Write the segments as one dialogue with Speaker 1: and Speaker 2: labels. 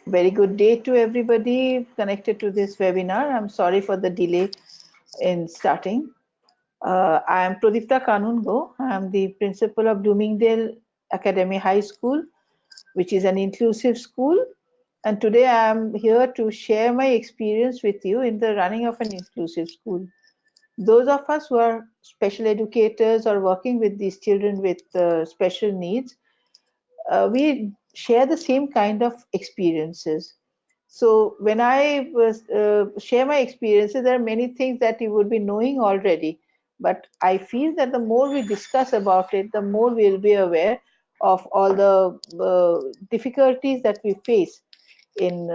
Speaker 1: Very good day to everybody connected to this webinar. I'm sorry for the delay in starting. I am Pradipta Kanungo. I am the principal of Bloomingdale Academy High School, which is an inclusive school. And today I am here to share my experience with you in the running of an inclusive school. Those of us who are special educators or working with these children with special needs, we share the same kind of experiences. So when I was share my experiences, there are many things that you would be knowing already. But I feel that the more we discuss about it, the more we'll be aware of all the difficulties that we face in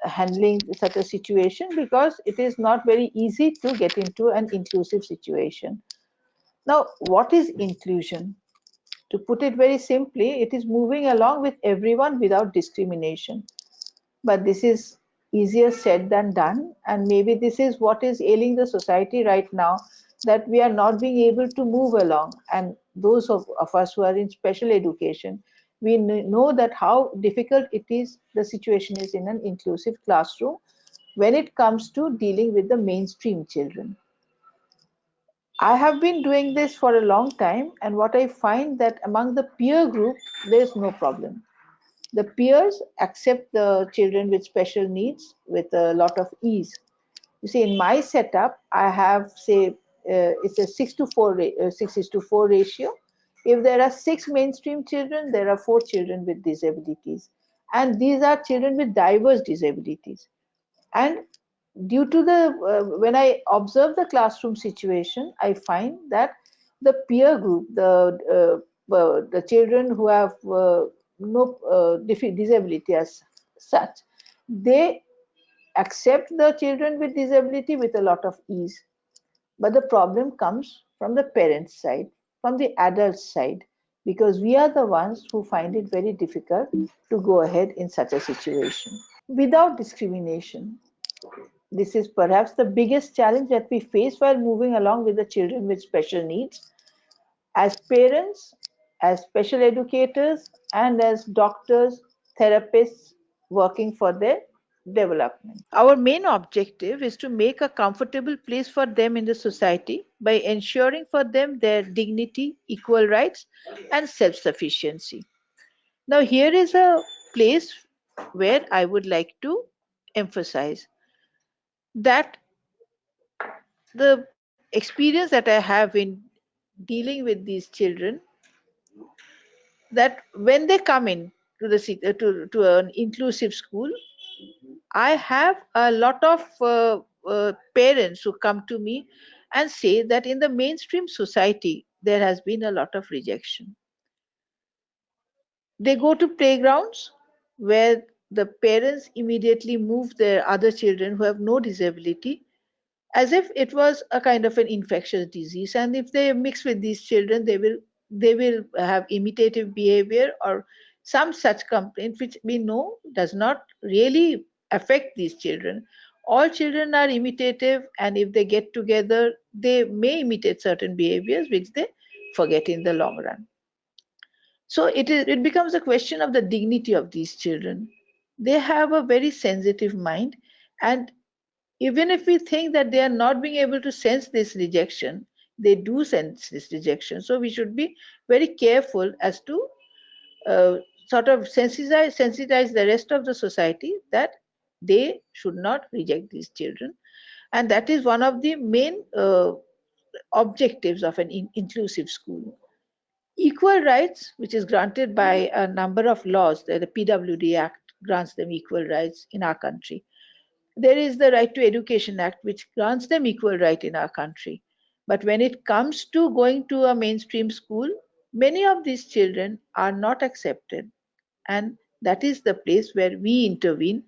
Speaker 1: handling such a situation, because it is not very easy to get into an inclusive situation. Now, what is inclusion? To put it very simply, it is moving along with everyone without discrimination. But this is easier said than done, and maybe this is what is ailing the society right now, that we are not being able to move along. And those of us who are in special education, we know that how difficult it is, the situation is in an inclusive classroom when it comes to dealing with the mainstream children. I have been doing this for a long time, and what I find that among the peer group, there is no problem. The peers accept the children with special needs with a lot of ease. You see, in my setup, I have, say, it's a 6:4 ratio. If there are six mainstream children, there are four children with disabilities. And these are children with diverse disabilities. And due to the, when I observe the classroom situation, I find that the peer group, the children who have no disability as such, they accept the children with disability with a lot of ease. But the problem comes from the parents' side, from the adults' side, because we are the ones who find it very difficult to go ahead in such a situation. Without discrimination, this is perhaps the biggest challenge that we face while moving along with the children with special needs. As parents, as special educators, and as doctors, therapists working for their development. Our main objective is to make a comfortable place for them in the society by ensuring for them their dignity, equal rights, and self sufficiency. Now, here is a place where I would like to emphasize that the experience that I have in dealing with these children, that when they come in to to an inclusive school, I have a lot of parents who come to me and say that in the mainstream society there has been a lot of rejection. They go to playgrounds where the parents immediately move their other children who have no disability, as if it was a kind of an infectious disease, and if they mix with these children, they will have imitative behavior or some such complaint, which we know does not really affect these children. All children are imitative, and if they get together, they may imitate certain behaviors which they forget in the long run. So it becomes a question of the dignity of these children. They have a very sensitive mind, and even if we think that they are not being able to sense this rejection, they do sense this rejection. So we should be very careful as to uh, sort of sensitize the rest of the society that they should not reject these children. And that is one of the main objectives of an inclusive school. Equal rights, which is granted by a number of laws, the PWD Act grants them equal rights in our country. There is the Right to Education Act, which grants them equal right in our country. But when it comes to going to a mainstream school, many of these children are not accepted. And that is the place where we intervene,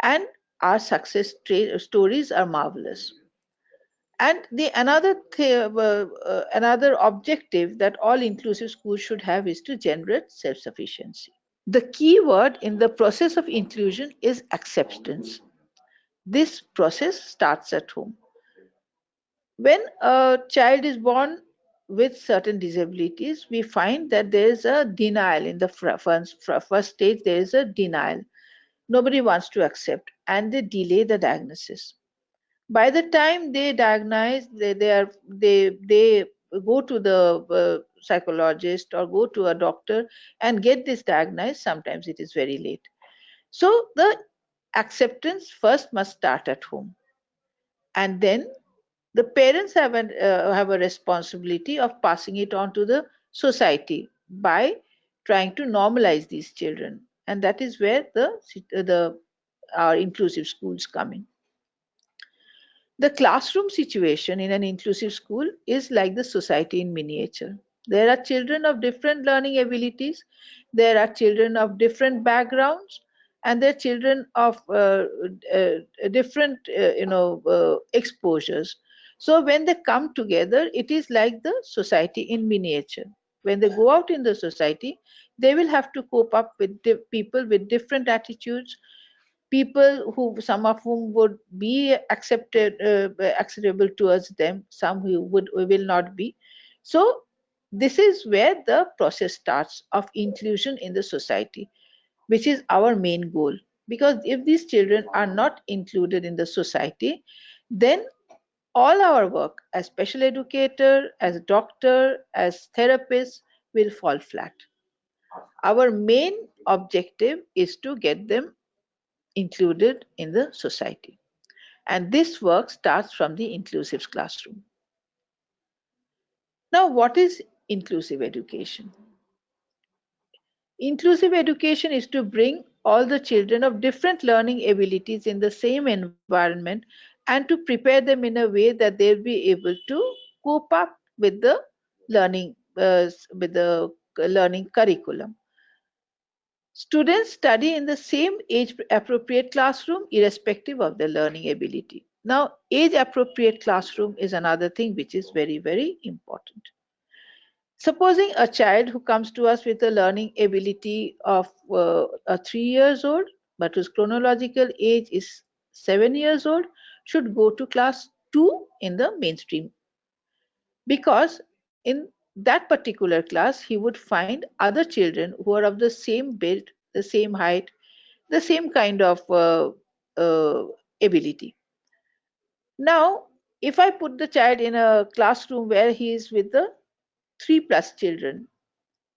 Speaker 1: and our stories are marvelous. And the another objective that all inclusive schools should have is to generate self-sufficiency. The key word in the process of inclusion is acceptance. This process starts at home. When a child is born with certain disabilities, we find that there is a denial in the first stage. There is a denial. Nobody wants to accept, and they delay the diagnosis. By the time they diagnose, they go to the psychologist or go to a doctor and get this diagnosed. Sometimes it is very late. So the acceptance first must start at home, and then the parents have a responsibility of passing it on to the society by trying to normalize these children, and that is where the our inclusive schools come in. The classroom situation in an inclusive school is like the society in miniature. There are children of different learning abilities, there are children of different backgrounds, and there are children of different exposures. So when they come together, it is like the society in miniature. When they go out in the society, they will have to cope up with people with different attitudes, people who some of whom would be acceptable towards them, some who would will not be. So this is where the process starts of inclusion in the society, which is our main goal. Because if these children are not included in the society, then all our work as special educator, as doctor, as therapist will fall flat. Our main objective is to get them included in the society. And this work starts from the inclusive classroom. Now, what is inclusive education? Inclusive education is to bring all the children of different learning abilities in the same environment and to prepare them in a way that they'll be able to cope up with the learning learning curriculum. Students study in the same age appropriate classroom irrespective of their learning ability. Now, age appropriate classroom is another thing which is very, very important. Supposing a child who comes to us with a learning ability of a 3 years old, but whose chronological age is 7 years old, should go to class 2 in the mainstream, because in that particular class he would find other children who are of the same build, the same height, the same kind of ability. Now, if I put the child in a classroom where he is with the 3 plus children,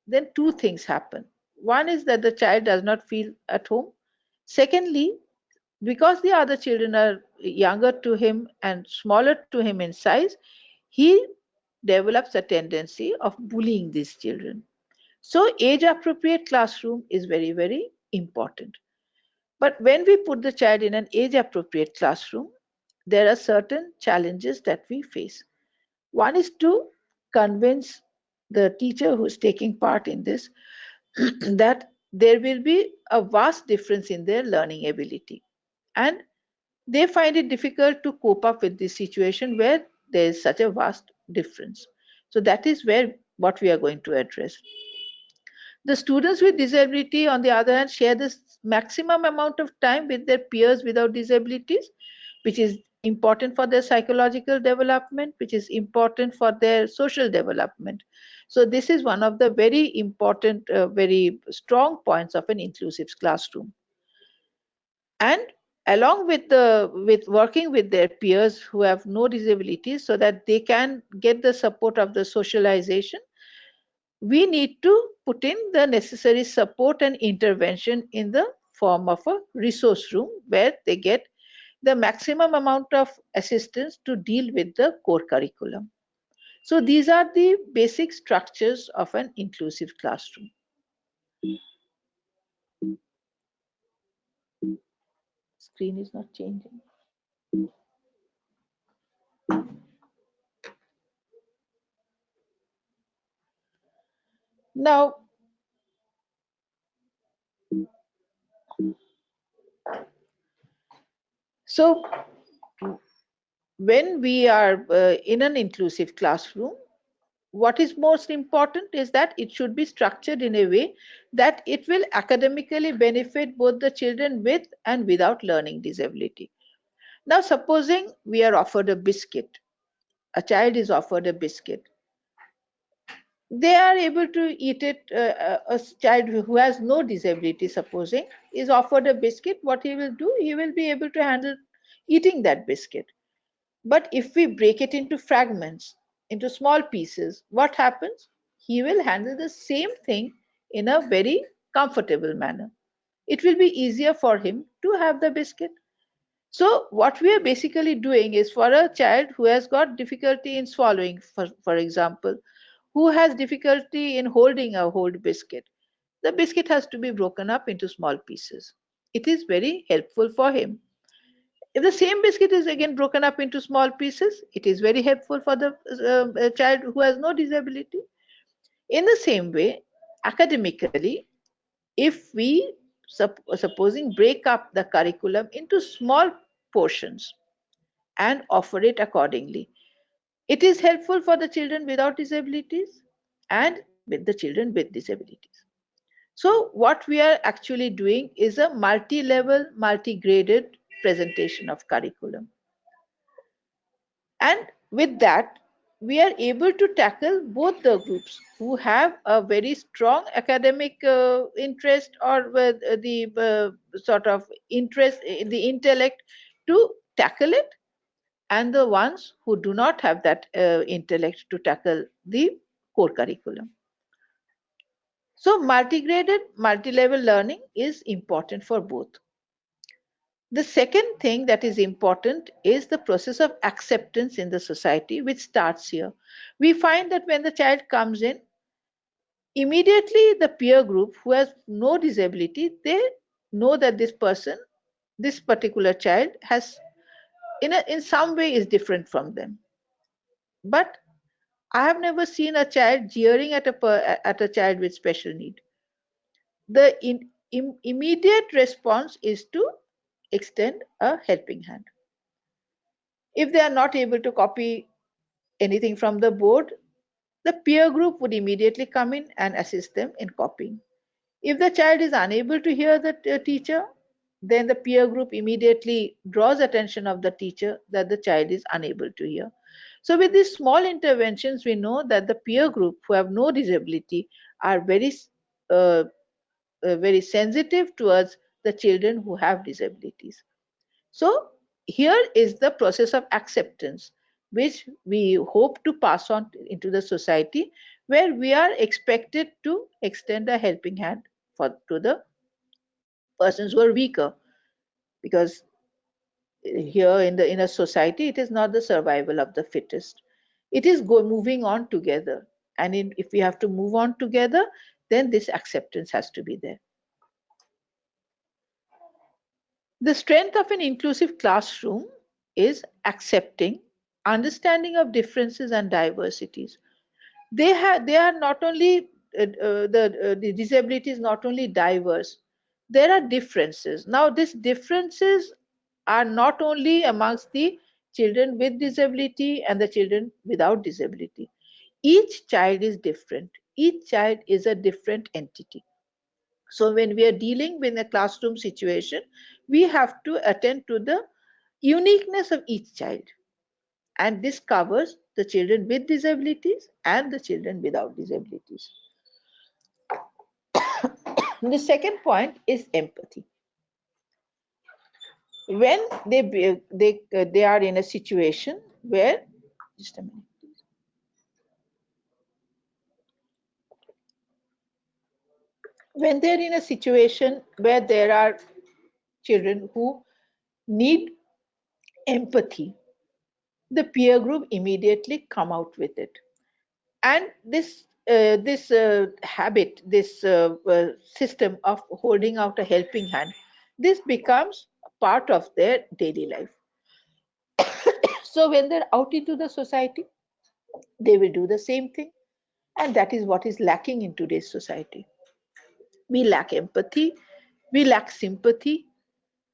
Speaker 1: then two things happen. One is that the child does not feel at home. Secondly, because the other children are younger to him and smaller to him in size, he develops a tendency of bullying these children. So, age appropriate classroom is very, very important. But when we put the child in an age appropriate classroom, there are certain challenges that we face. One is to convince the teacher who is taking part in this that there will be a vast difference in their learning ability. And they find it difficult to cope up with this situation where there is such a vast difference. So that is where what we are going to address. The students with disability, on the other hand, share the maximum amount of time with their peers without disabilities, which is important for their psychological development, which is important for their social development. So this is one of the very important, very strong points of an inclusive classroom. And along with the with working with their peers who have no disabilities, so that they can get the support of the socialization, we need to put in the necessary support and intervention in the form of a resource room where they get the maximum amount of assistance to deal with the core curriculum. So these are the basic structures of an inclusive classroom. Screen is not changing. Now, so when we are in an inclusive classroom, what is most important is that it should be structured in a way that it will academically benefit both the children with and without learning disability. Now, supposing we are offered a biscuit, a child is offered a biscuit, they are able to eat it, a child who has no disability, supposing, is offered a biscuit, what he will do, he will be able to handle eating that biscuit. But if we break it into fragments, into small pieces, what happens? He will handle the same thing in a very comfortable manner. It will be easier for him to have the biscuit. So, what we are basically doing is for a child who has got difficulty in swallowing, for example, who has difficulty in holding a whole biscuit, the biscuit has to be broken up into small pieces. It is very helpful for him. If the same biscuit is again broken up into small pieces, it is very helpful for the child who has no disability. In the same way, academically, if we supposing break up the curriculum into small portions and offer it accordingly, it is helpful for the children without disabilities and with the children with disabilities. So, what we are actually doing is a multi level, multi graded presentation of curriculum. And with that, we are able to tackle both the groups who have a very strong academic interest or the sort of interest in the intellect to tackle it, and the ones who do not have that intellect to tackle the core curriculum. So, multi-graded, multi-level learning is important for both. The second thing that is important is the process of acceptance in the society, which starts here. We find that when the child comes in, immediately the peer group who has no disability, they know that this person, this particular child, has in some way is different from them. But I have never seen a child jeering at at a child with special need. The immediate response is to extend a helping hand. If they are not able to copy anything from the board, the peer group would immediately come in and assist them in copying. If the child is unable to hear the teacher, then the peer group immediately draws attention of the teacher that the child is unable to hear. So, with these small interventions, we know that the peer group who have no disability are uh, very sensitive towards the children who have disabilities. So, here is the process of acceptance, which we hope to pass on into the society, where we are expected to extend a helping hand to the persons who are weaker, because here in a society it is not the survival of the fittest, it is moving on together, and if we have to move on together, then this acceptance has to be there. The strength of an inclusive classroom is accepting, understanding of differences and diversities. They are not only the disability is not only diverse, there are differences. Now these differences are not only amongst the children with disability and the children without disability. Each child is different, each child is a different entity. So when we are dealing with a classroom situation, we have to attend to the uniqueness of each child, and this covers the children with disabilities and the children without disabilities. The second point is empathy. When they are in a situation where, just a minute, when they're in a situation where there are children who need empathy, the peer group immediately come out with it, and this habit, this system of holding out a helping hand, this becomes part of their daily life. So when they're out into the society, they will do the same thing, and that is what is lacking in today's society. We lack empathy, we lack sympathy,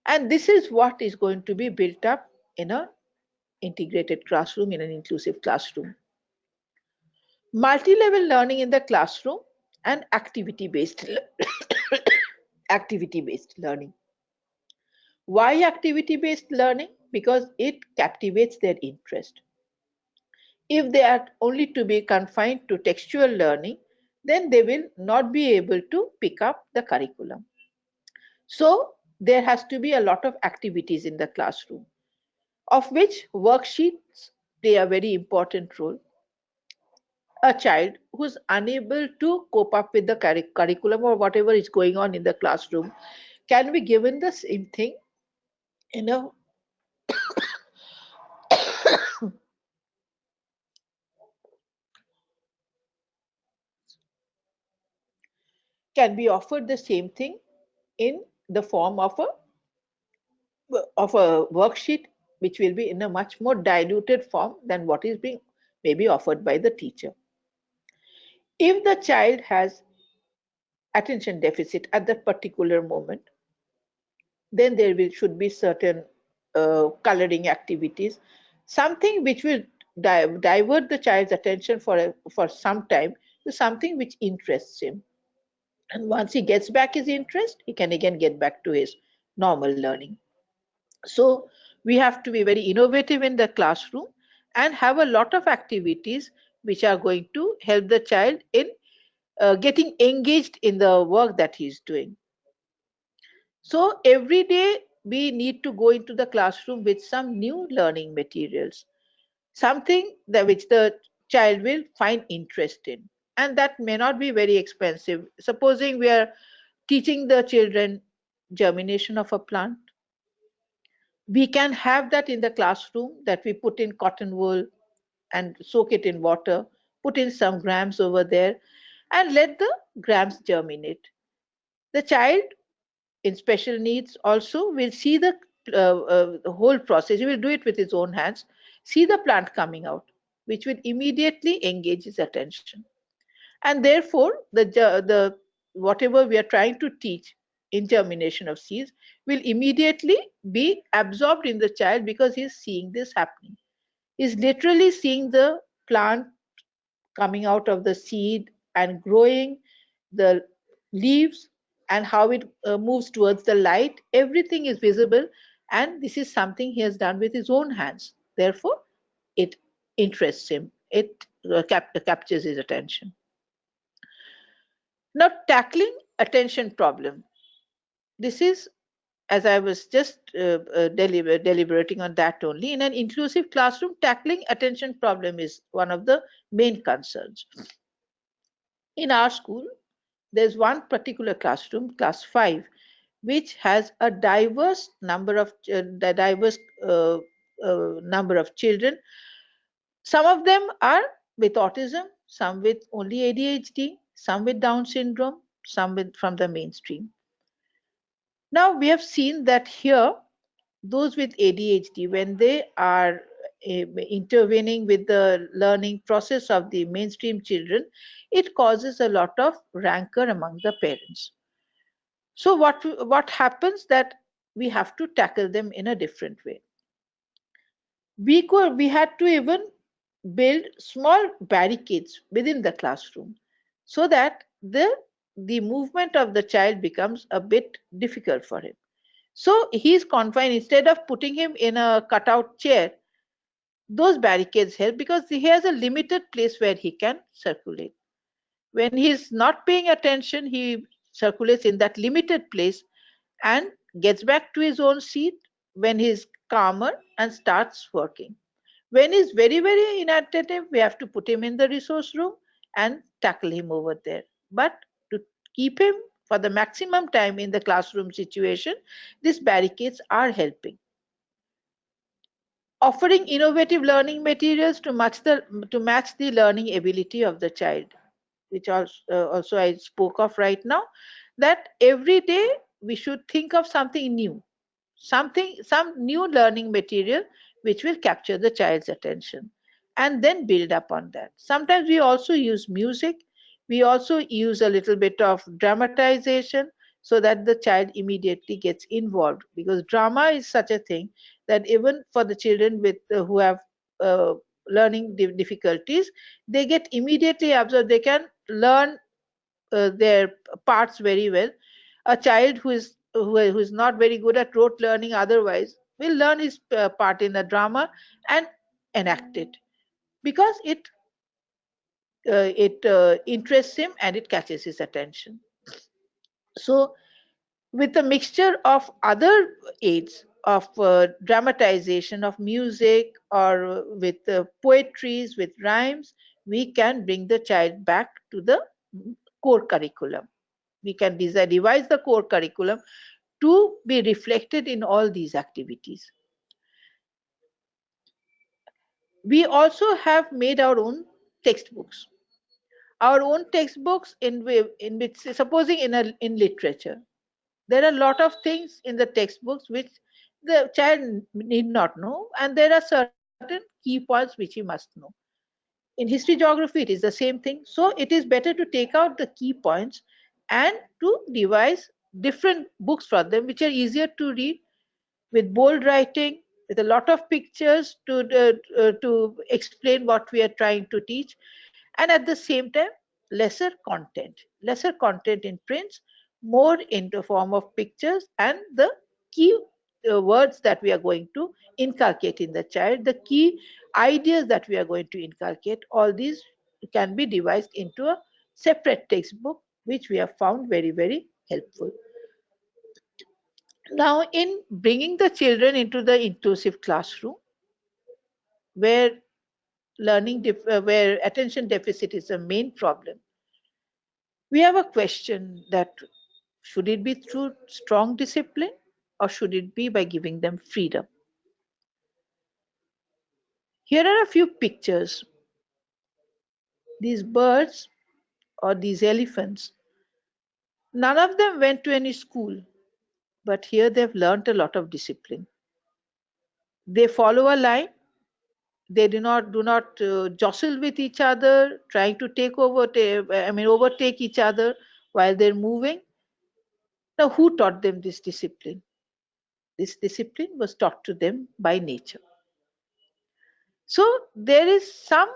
Speaker 1: and this is what is going to be built up in an integrated classroom, in an inclusive classroom. Multi-level learning in the classroom and activity based learning. Why activity based learning? Because it captivates their interest. If they are only to be confined to textual learning, then they will not be able to pick up the curriculum. So there has to be a lot of activities in the classroom, of which worksheets play a very important role. A child who's unable to cope up with the curriculum or whatever is going on in the classroom can be given the same thing in a can be offered the same thing in the form of a worksheet, which will be in a much more diluted form than what is being maybe offered by the teacher. If the child has attention deficit at that particular moment, then should be certain coloring activities, something which will divert the child's attention for some time to something which interests him. And once he gets back his interest, he can again get back to his normal learning. So we have to be very innovative in the classroom and have a lot of activities which are going to help the child in getting engaged in the work that he's doing. So every day we need to go into the classroom with some new learning materials, something that which the child will find interest in. And that may not be very expensive. Supposing we are teaching the children germination of a plant, we can have that in the classroom, that we put in cotton wool and soak it in water, put in some grams over there, and let the grams germinate. The child in special needs also will see the whole process. He will do it with his own hands, see the plant coming out, which will immediately engage his attention. And therefore, the whatever we are trying to teach in germination of seeds will immediately be absorbed in the child because he is seeing this happening. He is literally seeing the plant coming out of the seed and growing, the leaves, and how it moves towards the light. Everything is visible, and this is something he has done with his own hands. Therefore, it interests him, it captures his attention. Now, tackling attention problem. This is, as I was just deliberating on that only. In an inclusive classroom, tackling attention problem is one of the main concerns. In our school, there's one particular classroom, class 5, which has a diverse number of children. Some of them are with autism, some with only ADHD, some with Down syndrome, some with from the mainstream. Now we have seen that here, those with ADHD, when they are intervening with the learning process of the mainstream children, it causes a lot of rancor among the parents. So what happens that we have to tackle them in a different way. We had to even build small barricades within the classroom so that the movement of the child becomes a bit difficult for him. So he's confined. Instead of putting him in a cutout chair, those barricades help because he has a limited place where he can circulate. When he's not paying attention, he circulates in that limited place and gets back to his own seat when he's calmer and starts working. When he's very, very inattentive, we have to put him in the resource room and tackle him over there. But to keep him for the maximum time in the classroom situation, these barricades are helping. Offering innovative learning materials to match the learning ability of the child, which also I spoke of right now, that every day we should think of something new, some new learning material which will capture the child's attention, and then build up on that. Sometimes we also use music, we also use a little bit of dramatization so that the child immediately gets involved, because drama is such a thing that even for the children with who have uh, learning difficulties, they get immediately absorbed, they can learn their parts very well. A child who is not very good at rote learning otherwise will learn his part in the drama and enact it because it interests him and it catches his attention. So with a mixture of other aids of dramatization of music or with poetries, with rhymes, we can bring the child back to the core curriculum. We can revise the core curriculum to be reflected in all these activities. We also have made our own textbooks. Our own textbooks in which, supposing in literature, there are a lot of things in the textbooks which the child need not know, and there are certain key points which he must know. In history geography, it is the same thing. So it is better to take out the key points and to devise different books for them which are easier to read, with bold writing, with a lot of pictures to explain what we are trying to teach, and at the same time, lesser content in prints, more in the form of pictures and the key words that we are going to inculcate in the child, the key ideas that we are going to inculcate. All these can be devised into a separate textbook, which we have found very, very helpful. Now, in bringing the children into the inclusive classroom, where where attention deficit is the main problem, we have a question that should it be through strong discipline or should it be by giving them freedom? Here are a few pictures. These birds or these elephants, none of them went to any school, but here they've learnt a lot of discipline. They follow a line. They do not jostle with each other, trying to overtake each other while they're moving. Now, who taught them this discipline? This discipline was taught to them by nature. So there is some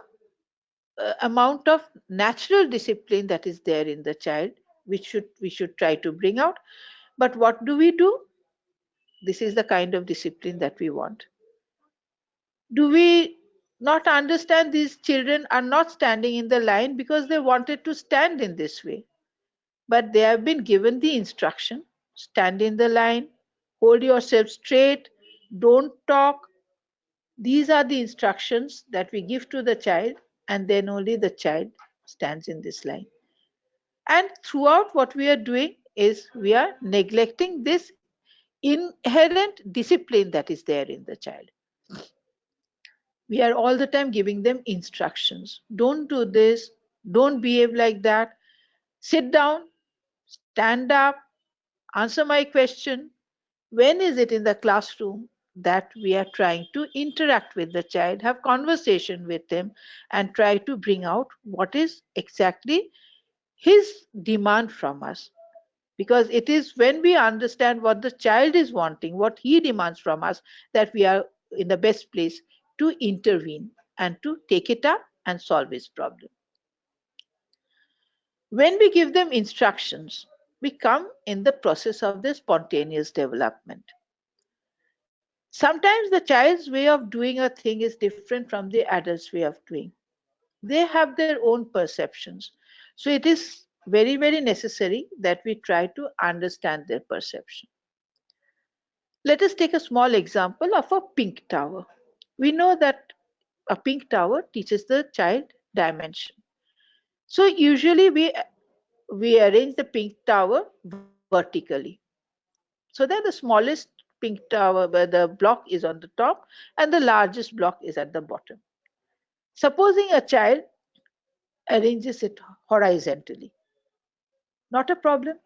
Speaker 1: amount of natural discipline that is there in the child, which should we should try to bring out. But what do we do? This is the kind of discipline that we want. Do we not understand these children are not standing in the line because they wanted to stand in this way, but they have been given the instruction: stand in the line, hold yourself straight, don't talk. These are the instructions that we give to the child, and then only the child stands in this line. And throughout, what we are doing is we are neglecting this inherent discipline that is there in the child. We are all the time giving them instructions: don't do this, don't behave like that, sit down, stand up, answer my question. When is it in the classroom that we are trying to interact with the child, have conversation with him, and try to bring out what is exactly his demand from us? Because it is when we understand what the child is wanting, what he demands from us, that we are in the best place to intervene and to take it up and solve his problem. When we give them instructions, we come in the process of the spontaneous development. Sometimes the child's way of doing a thing is different from the adult's way of doing. They have their own perceptions. So it is very, very necessary that we try to understand their perception. Let us take a small example of a pink tower. We know that a pink tower teaches the child dimension. So usually we arrange the pink tower vertically. So that the smallest pink tower where the block is on the top and the largest block is at the bottom. Supposing a child arranges it horizontally, not a problem.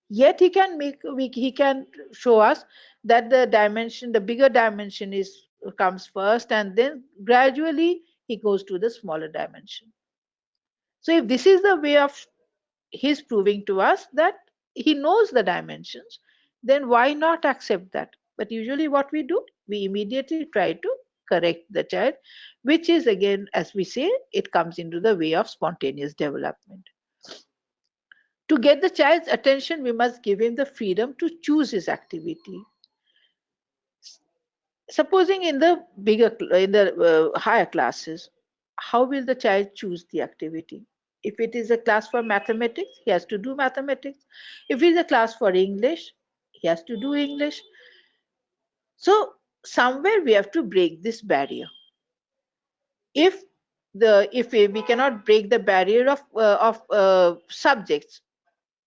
Speaker 1: Yet he can show us that the dimension, the bigger dimension is comes first, and then gradually he goes to the smaller dimension. So if this is the way of his proving to us that he knows the dimensions, then why not accept that? But usually what we do, we immediately try to correct the child, which is again, as we say, it comes into the way of spontaneous development. To get the child's attention, we must give him the freedom to choose his activity. Supposing in the higher classes, how will the child choose the activity? If it is a class for mathematics, he has to do mathematics. If it is a class for English, he has to do English. So somewhere we have to break this barrier. If we cannot break the barrier of subjects,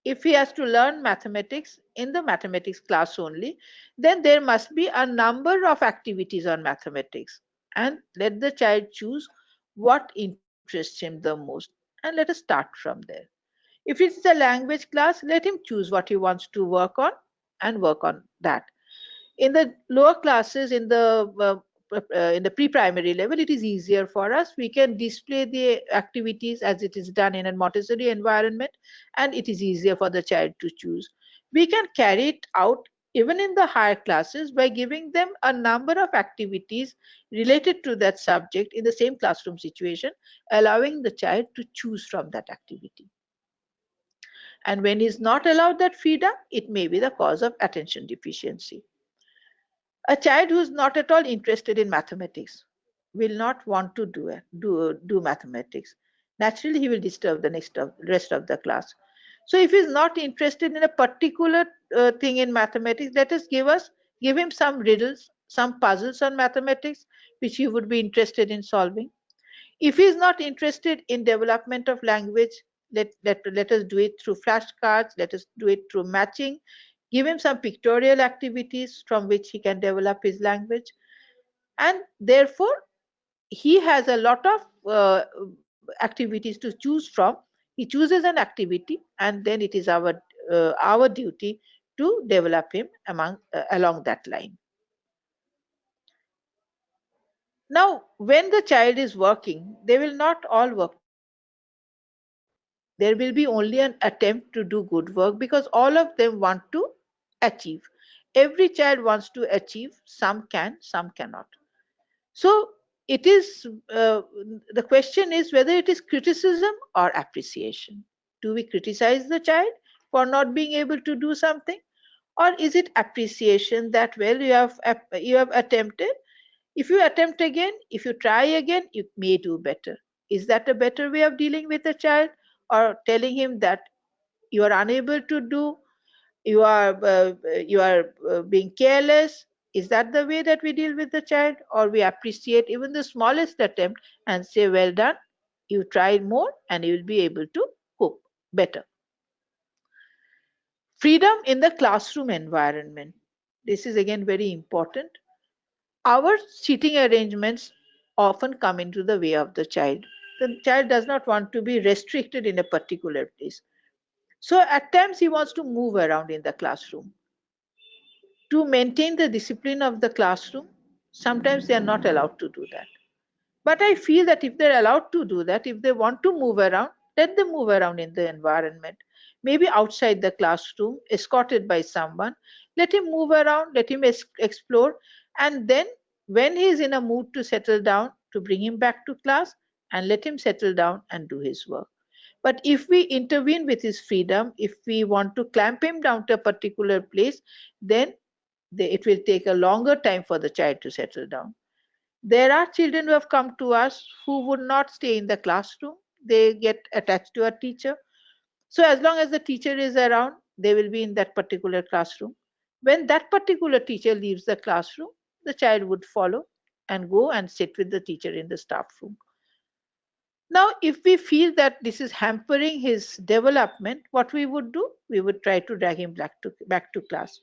Speaker 1: if he has to learn mathematics in the mathematics class only, then there must be a number of activities on mathematics, and let the child choose what interests him the most, and let us start from there. If it's a language class, let him choose what he wants to work on and work on that. In the lower classes, in the pre-primary level, it is easier for us. We can display the activities as it is done in a Montessori environment, and it is easier for the child to choose. We can carry it out even in the higher classes by giving them a number of activities related to that subject in the same classroom situation, allowing the child to choose from that activity. And when he is not allowed that freedom, it may be the cause of attention deficiency. A child who is not at all interested in mathematics will not want to do mathematics. Naturally, he will disturb the rest of the class. So, if he is not interested in a particular thing in mathematics, give him some riddles, some puzzles on mathematics, which he would be interested in solving. If he is not interested in development of language, let us do it through flashcards, let us do it through matching, give him some pictorial activities from which he can develop his language. And therefore, he has a lot of activities to choose from. He chooses an activity, and then it is our duty to develop him along that line. Now, when the child is working, they will not all work together. There will be only an attempt to do good work because all of them want to achieve. Every child wants to achieve. Some can, some cannot. So it is the question is whether it is criticism or appreciation. Do we criticize the child for not being able to do something, or is it appreciation that well you have attempted? If you attempt again, if you try again, you may do better. Is that a better way of dealing with a child, or telling him that you are unable to do, you are being careless? Is that the way that we deal with the child, or we appreciate even the smallest attempt and say, well done, you tried more and you will be able to cope better? Freedom in the classroom environment, this is again very important. Our seating arrangements often come into the way of the child. The child does not want to be restricted in a particular place. So at times he wants to move around in the classroom. To maintain the discipline of the classroom, sometimes they are not allowed to do that. But I feel that if they're allowed to do that, if they want to move around, let them move around in the environment. Maybe outside the classroom, escorted by someone. Let him move around, let him explore, and then when he is in a mood to settle down, to bring him back to class and let him settle down and do his work. But if we intervene with his freedom, if we want to clamp him down to a particular place, then it will take a longer time for the child to settle down. There are children who have come to us who would not stay in the classroom. They get attached to a teacher. So, as long as the teacher is around, they will be in that particular classroom. When that particular teacher leaves the classroom, the child would follow and go and sit with the teacher in the staff room. Now, if we feel that this is hampering his development, what we would do? We would try to drag him back to class.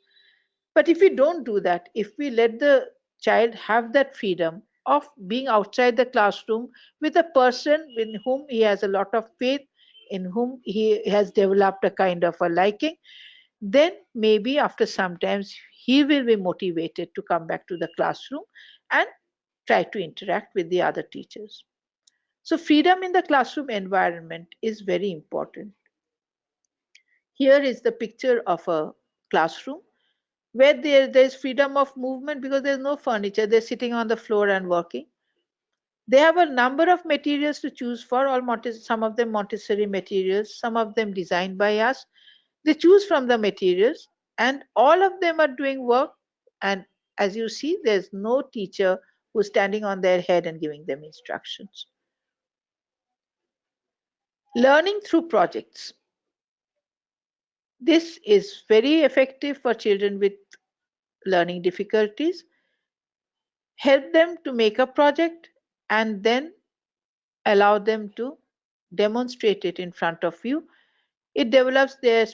Speaker 1: But if we don't do that, if we let the child have that freedom of being outside the classroom with a person in whom he has a lot of faith, in whom he has developed a kind of a liking, then maybe after some times he will be motivated to come back to the classroom and try to interact with the other teachers. So, freedom in the classroom environment is very important. Here is the picture of a classroom where there's freedom of movement because there's no furniture. They're sitting on the floor and working. They have a number of materials to choose for, some of them Montessori materials, some of them designed by us. They choose from the materials, and all of them are doing work. And as you see, there's no teacher who's standing on their head and giving them instructions. Learning through projects. This is very effective for children with learning difficulties. Help them to make a project and then allow them to demonstrate it in front of you. It develops their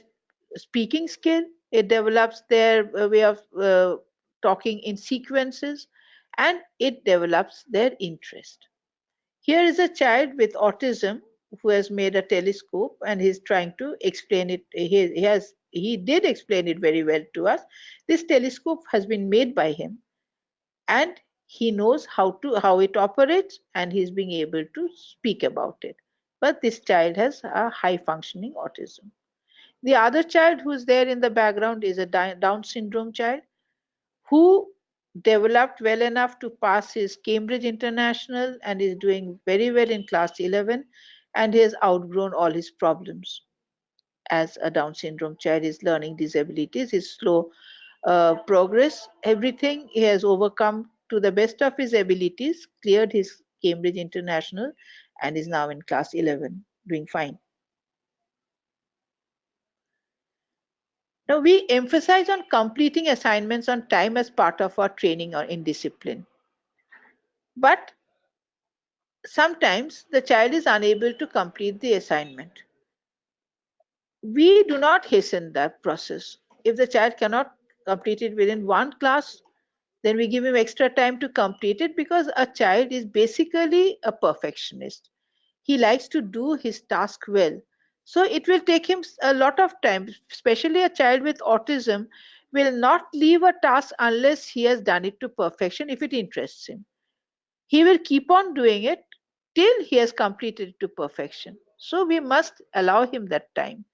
Speaker 1: speaking skill, it develops their way of talking in sequences, and it develops their interest. Here is a child with autism who has made a telescope and he's trying to explain it. He did explain it very well to us. This telescope has been made by him, and he knows how it operates, and he's being able to speak about it. But this child has a high functioning autism. The other child who's there in the background is a Down syndrome child who developed well enough to pass his Cambridge International and is doing very well in class 11, and he has outgrown all his problems as a Down syndrome child. His learning disabilities, his slow progress, everything he has overcome to the best of his abilities, cleared his Cambridge International, and is now in class 11, doing fine. Now, we emphasize on completing assignments on time as part of our training or in discipline. But sometimes the child is unable to complete the assignment. We do not hasten that process. If the child cannot complete it within one class, then we give him extra time to complete it, because a child is basically a perfectionist. He likes to do his task well. So it will take him a lot of time, especially a child with autism will not leave a task unless he has done it to perfection if it interests him. He will keep on doing it till he has completed it to perfection. So we must allow him that time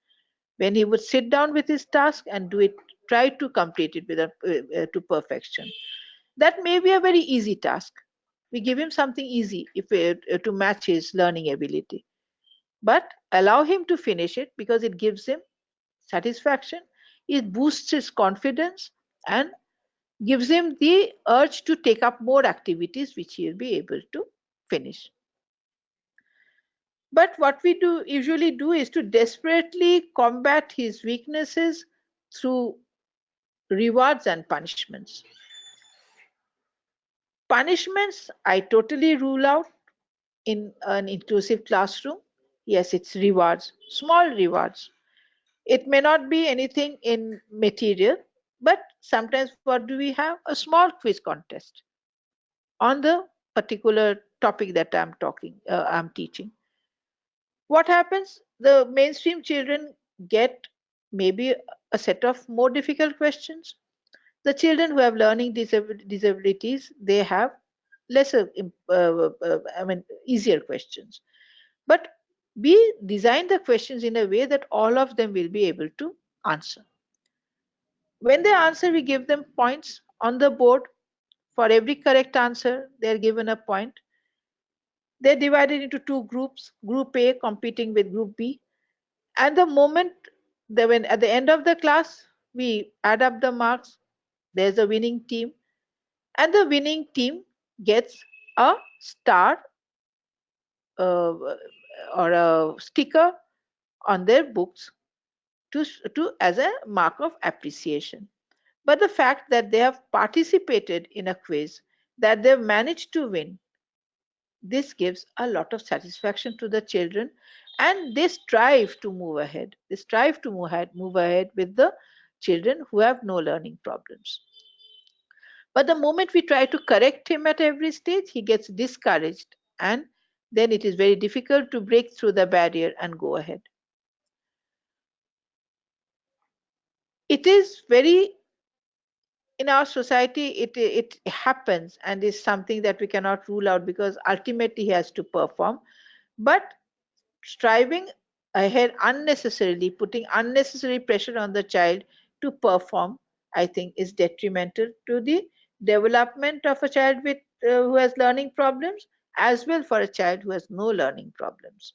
Speaker 1: when he would sit down with his task and do it, try to complete it to perfection. That may be a very easy task. We give him something easy to match his learning ability, but allow him to finish it because it gives him satisfaction, it boosts his confidence, and gives him the urge to take up more activities which he will be able to finish. But what we do usually do is to desperately combat his weaknesses through rewards and punishments. Punishments I totally rule out in an inclusive classroom. Yes, it's rewards, small rewards. It may not be anything in material, but sometimes what do we have? A small quiz contest on the particular topic that I'm teaching. What happens? The mainstream children get maybe a set of more difficult questions. The children who have learning disabilities, they have easier questions. But we design the questions in a way that all of them will be able to answer. When they answer, we give them points on the board. For every correct answer, they are given a point. They're divided into two groups, Group A competing with Group B. And the moment when at the end of the class, we add up the marks, there's a winning team, and the winning team gets a star uh, or a sticker on their books to as a mark of appreciation. But the fact that they have participated in a quiz, that they've managed to win, this gives a lot of satisfaction to the children, and they strive to move ahead. They strive to move ahead with the children who have no learning problems. But the moment we try to correct him at every stage, he gets discouraged, and then it is very difficult to break through the barrier and go ahead. It is very in our society, it happens and is something that we cannot rule out because ultimately he has to perform. But striving ahead unnecessarily, putting unnecessary pressure on the child to perform, I think is detrimental to the development of a child who has learning problems, as well for a child who has no learning problems.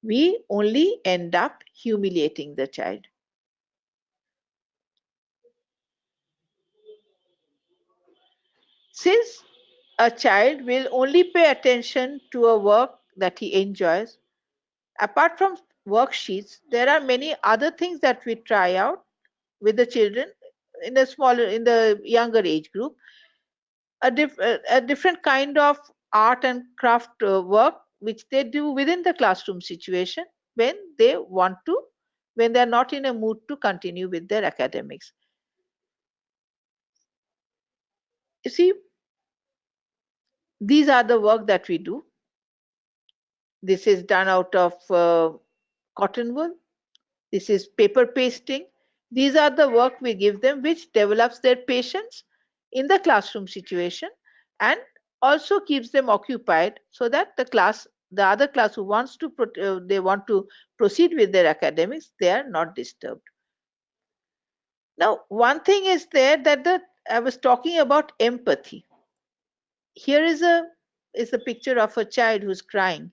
Speaker 1: We only end up humiliating the child. Since a child will only pay attention to a work that he enjoys, apart from worksheets, there are many other things that we try out with the children in the younger age group, a different kind of art and craft work which they do within the classroom situation when they want to, when they are not in a mood to continue with their academics. You see, these are the work that we do. This is done out of cotton wool. This is paper pasting. These are the work we give them, which develops their patience in the classroom situation and also keeps them occupied so that the other class who wants to, they want to proceed with their academics, they are not disturbed. Now, one thing is there that I was talking about empathy. Here is a picture of a child who's crying,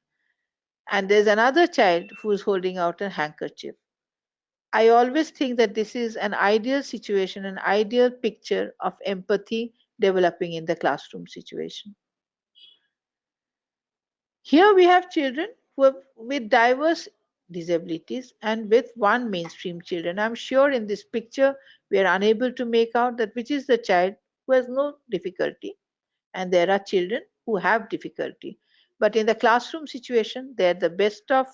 Speaker 1: and there's another child who's holding out a handkerchief. I always think that this is an ideal situation, an ideal picture of empathy developing in the classroom situation. Here we have children with diverse disabilities and with one mainstream children. I'm sure in this picture we are unable to make out that which is the child who has no difficulty, and there are children who have difficulty. But in the classroom situation, they're the best of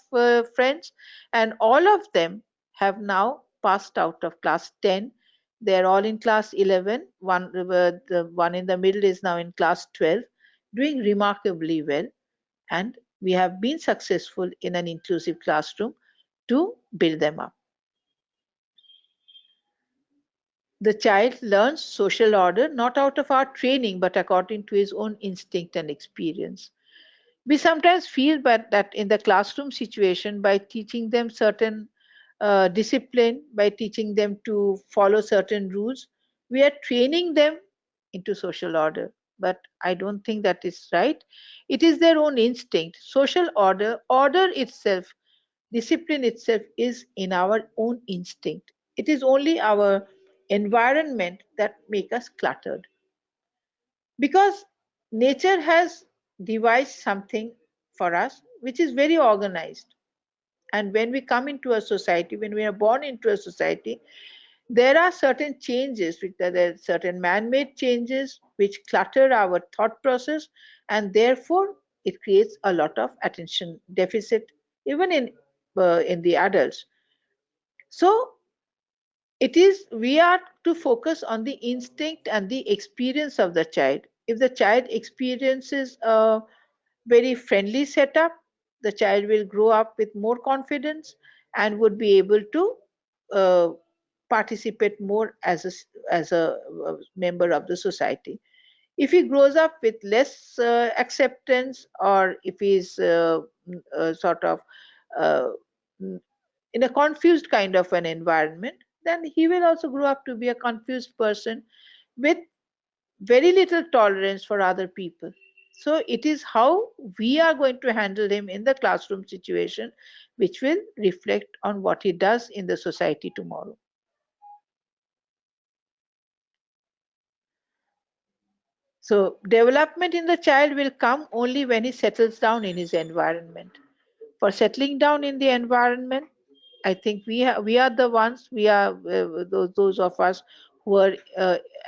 Speaker 1: friends, and all of them have now passed out of class 10. They're all in class 11. The one in the middle is now in class 12, doing remarkably well. And we have been successful in an inclusive classroom to build them up. The child learns social order not out of our training but according to his own instinct and experience. We sometimes feel that in the classroom situation, by teaching them certain discipline, by teaching them to follow certain rules, we are training them into social order. But I don't think that is right. It is their own instinct. Social order, order itself, discipline itself is in our own instinct. It is only our environment that make us cluttered. Because nature has devised something for us which is very organized. And when we come into a society, when we are born into a society, there are certain changes, there are certain man-made changes which clutter our thought process, and therefore it creates a lot of attention deficit even in the adults. So it is, we are to focus on the instinct and the experience of the child. If the child experiences a very friendly setup, the child will grow up with more confidence and would be able to uh, participate more as a member of the society. If he grows up with less acceptance, or if he's sort of uh, in a confused kind of an environment, then he will also grow up to be a confused person with very little tolerance for other people. So it is how we are going to handle him in the classroom situation which will reflect on what he does in the society tomorrow. So development in the child will come only when he settles down in his environment. For settling down in the environment, I think we are the ones, we are those of us who are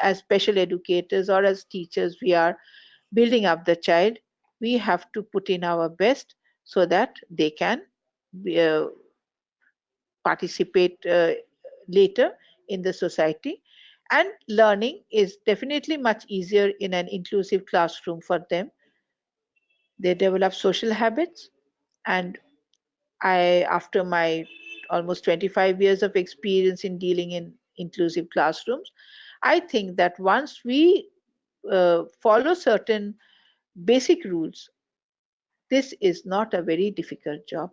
Speaker 1: as special educators or as teachers, we are building up the child. We have to put in our best so that they can participate later in the society. And learning is definitely much easier in an inclusive classroom for them. They develop social habits, and after my almost 25 years of experience in dealing in inclusive classrooms, I think that once we follow certain basic rules, this is not a very difficult job.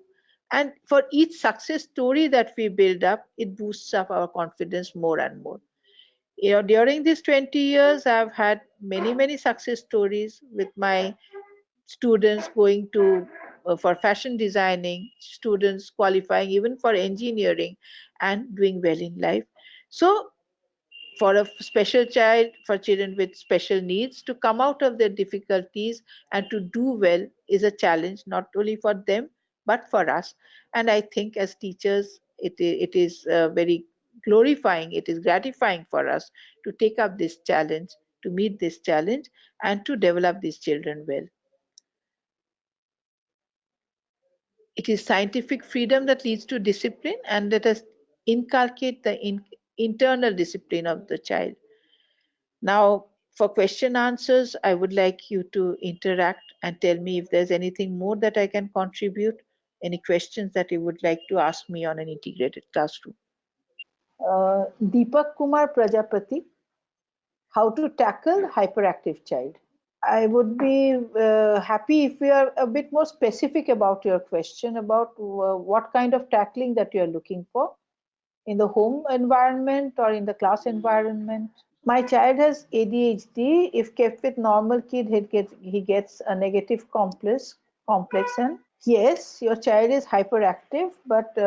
Speaker 1: And for each success story that we build up, it boosts up our confidence more and more. You know, during these 20 years, I've had many, many success stories with my students going to for fashion designing, students qualifying even for engineering and doing well in life. So for a special child, for children with special needs to come out of their difficulties and to do well is a challenge not only for them but for us. And I think as teachers, it is very glorifying, it is gratifying for us to take up this challenge, to meet this challenge, and to develop these children well. It is scientific freedom that leads to discipline, and let us inculcate the internal discipline of the child. Now, for question answers, I would like you to interact and tell me if there's anything more that I can contribute, any questions that you would like to ask me on an integrated classroom. Deepak Kumar Prajapati, how to tackle hyperactive child? I would be happy if you are a bit more specific about your question, about what kind of tackling that you are looking for in the home environment or in the class environment. My child has ADHD. If kept with normal kid, he gets a negative complex. And yes, your child is hyperactive, but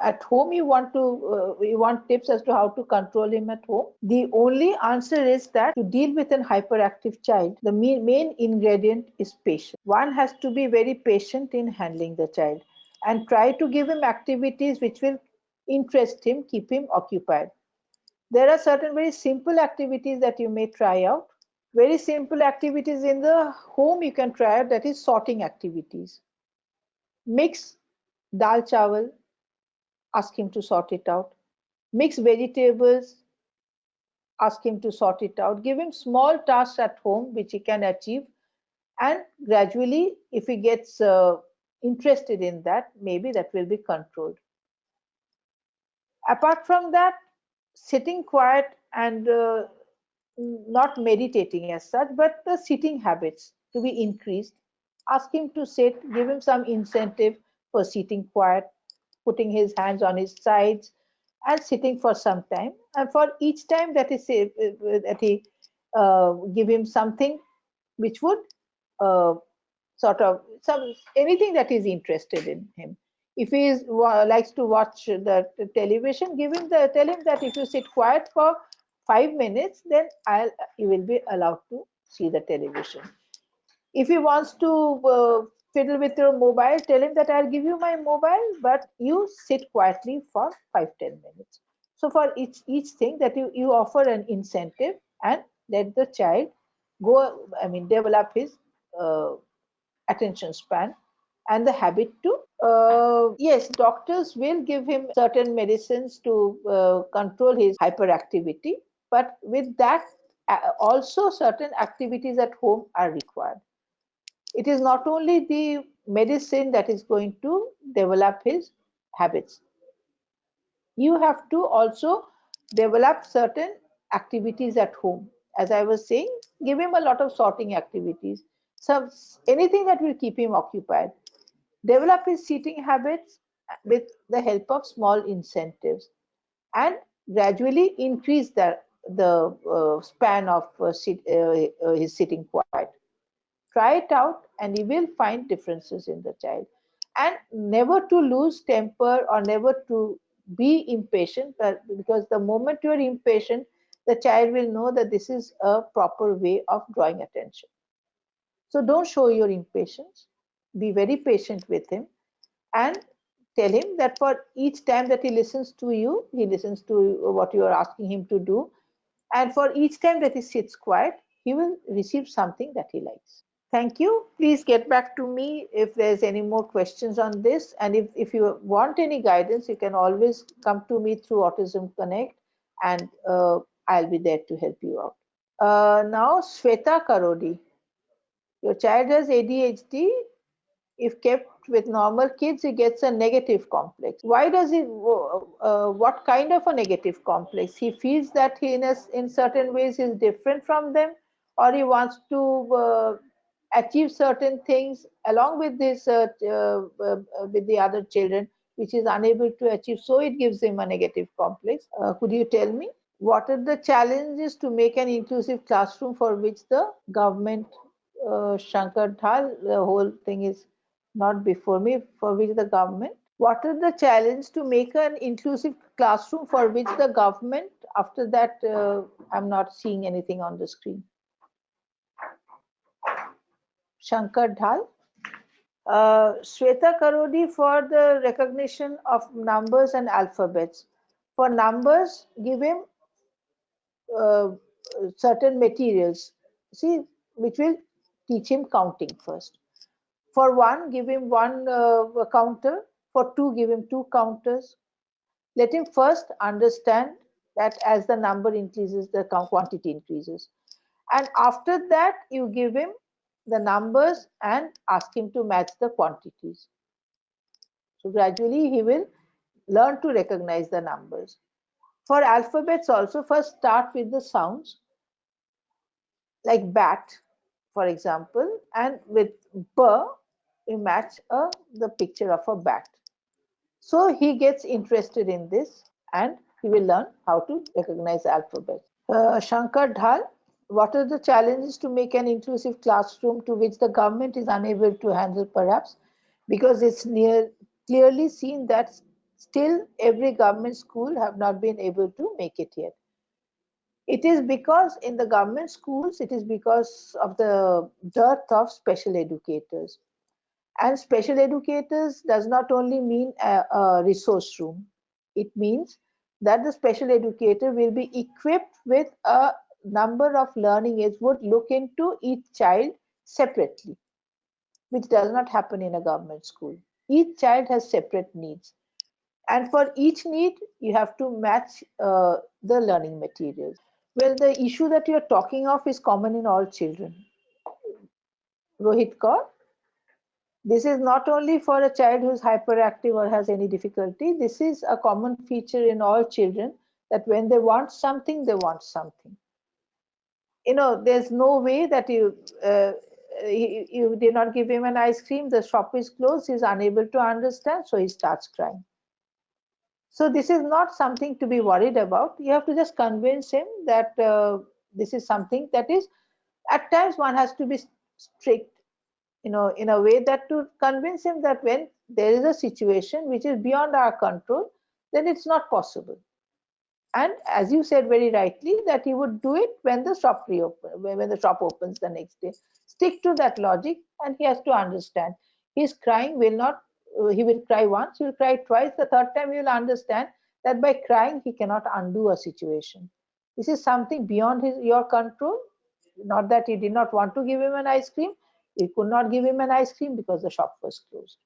Speaker 1: at home you want tips as to how to control him at home. The only answer is that to deal with an hyperactive child, the main ingredient is patience. One has to be very patient in handling the child and try to give him activities which will interest him, keep him occupied. There are certain very simple activities that you may try out. Very simple activities in the home you can try out, that is sorting activities. Mix dal chawal, ask him to sort it out. Mix vegetables, ask him to sort it out. Give him small tasks at home which he can achieve, and gradually, if he gets interested in that, maybe that will be controlled. Apart from that, sitting quiet and not meditating as such, but the sitting habits to be increased. Ask him to sit, give him some incentive for sitting quiet, putting his hands on his sides and sitting for some time. And for each time that he give him something which would uh, sort of anything that is interested in him. If he likes to watch the television, tell him that if you sit quiet for 5 minutes, then you will be allowed to see the television. If he wants to fiddle with your mobile, tell him that I'll give you my mobile, but you sit quietly for 5-10 minutes. So for each thing that you offer an incentive and let the child develop his uh, attention span and the habit to yes, doctors will give him certain medicines to control his hyperactivity, but with that also certain activities at home are required. It is not only the medicine that is going to develop his habits. You have to also develop certain activities at home. As I was saying, give him a lot of sorting activities, some anything that will keep him occupied. Develop his seating habits with the help of small incentives, and gradually increase the span of his sitting quiet. Try it out and you will find differences in the child. And never to lose temper or never to be impatient, because the moment you are impatient, the child will know that this is a proper way of drawing attention. So don't show your impatience. Be very patient with him and tell him that for each time that he listens to you, he listens to what you are asking him to do. And for each time that he sits quiet, he will receive something that he likes. Thank you. Please get back to me if there's any more questions on this. And if you want any guidance, you can always come to me through Autism Connect, and I'll be there to help you out. Now, Shweta Karodi. Your child has ADHD. If kept with normal kids, he gets a negative complex. Why does he? What kind of a negative complex? He feels that in certain ways is different from them, or he wants to achieve certain things along with with the other children, which is unable to achieve. So it gives him a negative complex. Could you tell me what are the challenges to make an inclusive classroom for which the government, Shankar Dhal, the whole thing is not before me, for which the government, what are the challenge to make an inclusive classroom for which the government, after that I'm not seeing anything on the screen. Shankar Dhal. Shweta Karodi for the recognition of numbers and alphabets. For numbers, give him uh, certain materials, see, which will teach him counting first. For one, give him one counter. For two, give him two counters. Let him first understand that as the number increases, the quantity increases. And after that, you give him the numbers and ask him to match the quantities. So gradually, he will learn to recognize the numbers. For alphabets also, first start with the sounds like bat, for example, and with B, you match the picture of a bat. So he gets interested in this and he will learn how to recognize alphabets. Shankar Dhal, what are the challenges to make an inclusive classroom to which the government is unable to handle perhaps because it's clearly seen that still every government school have not been able to make it yet. It is because in the government schools, it is because of the dearth of special educators. And special educators does not only mean a resource room, it means that the special educator will be equipped with a number of learning aids, would look into each child separately, which does not happen in a government school. Each child has separate needs. And for each need, you have to match the learning materials. Well, the issue that you're talking of is common in all children. Rohit Kaur, this is not only for a child who is hyperactive or has any difficulty. This is a common feature in all children that when they want something, they want something. You know, there's no way that you did not give him an ice cream, the shop is closed, he's unable to understand, so he starts crying. So this is not something to be worried about. You have to just convince him that this is something that is, at times one has to be strict, you know, in a way that to convince him that when there is a situation which is beyond our control, then it's not possible. And as you said very rightly, that he would do it when the shop when the shop opens the next day. Stick to that logic, and he has to understand. His crying will not. He will cry once. He will cry twice. The third time, he will understand that by crying he cannot undo a situation. This is something beyond your control. Not that he did not want to give him an ice cream. He could not give him an ice cream because the shop was closed.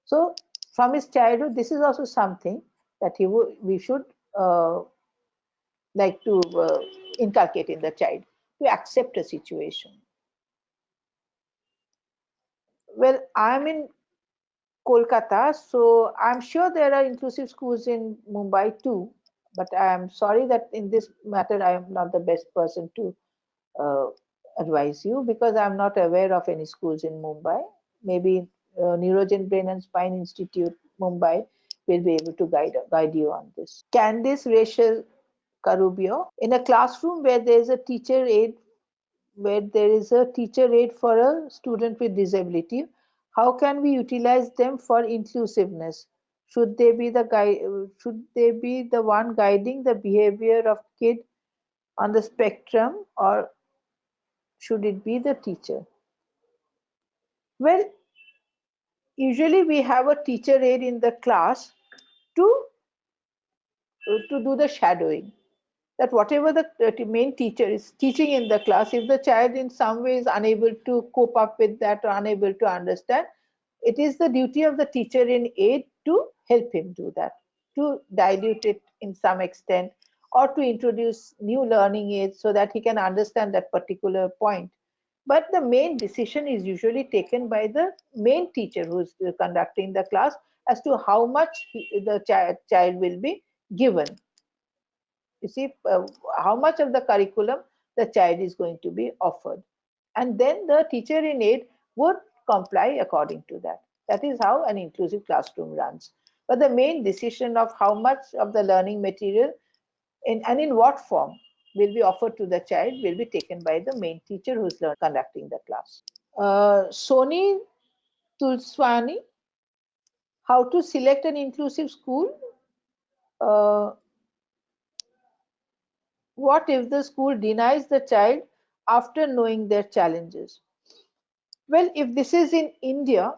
Speaker 1: So, from his childhood, this is also something that we should like to inculcate in the child to accept a situation. Well, I'm in Kolkata, so I'm sure there are inclusive schools in Mumbai too. But I am sorry that in this matter I am not the best person to uh, advise you because I'm not aware of any schools in Mumbai. Maybe Neurogen Brain and Spine Institute, Mumbai, will be able to guide you on this. Candice Rachel Carubio, in a classroom where there is a teacher aid for a student with disability, how can we utilize them for inclusiveness? Should they be the guide, should they be the one guiding the behavior of kid on the spectrum, or should it be the teacher? Well, usually we have a teacher aide in the class to do the shadowing. That whatever the main teacher is teaching in the class, if the child in some way is unable to cope up with that or unable to understand, it is the duty of the teacher in aid to help him do that, to dilute it in some extent, or to introduce new learning aids so that he can understand that particular point. But the main decision is usually taken by the main teacher who is conducting the class as to how much the child will be given. You see how much of the curriculum the child is going to be offered. And then the teacher in aid would comply according to that. That is how an inclusive classroom runs. But the main decision of how much of the learning material and in what form will be offered to the child will be taken by the main teacher who is conducting the class. Soni Tulswani, how to select an inclusive school? Uh, What if the school denies the child after knowing their challenges? Well, if this is in India,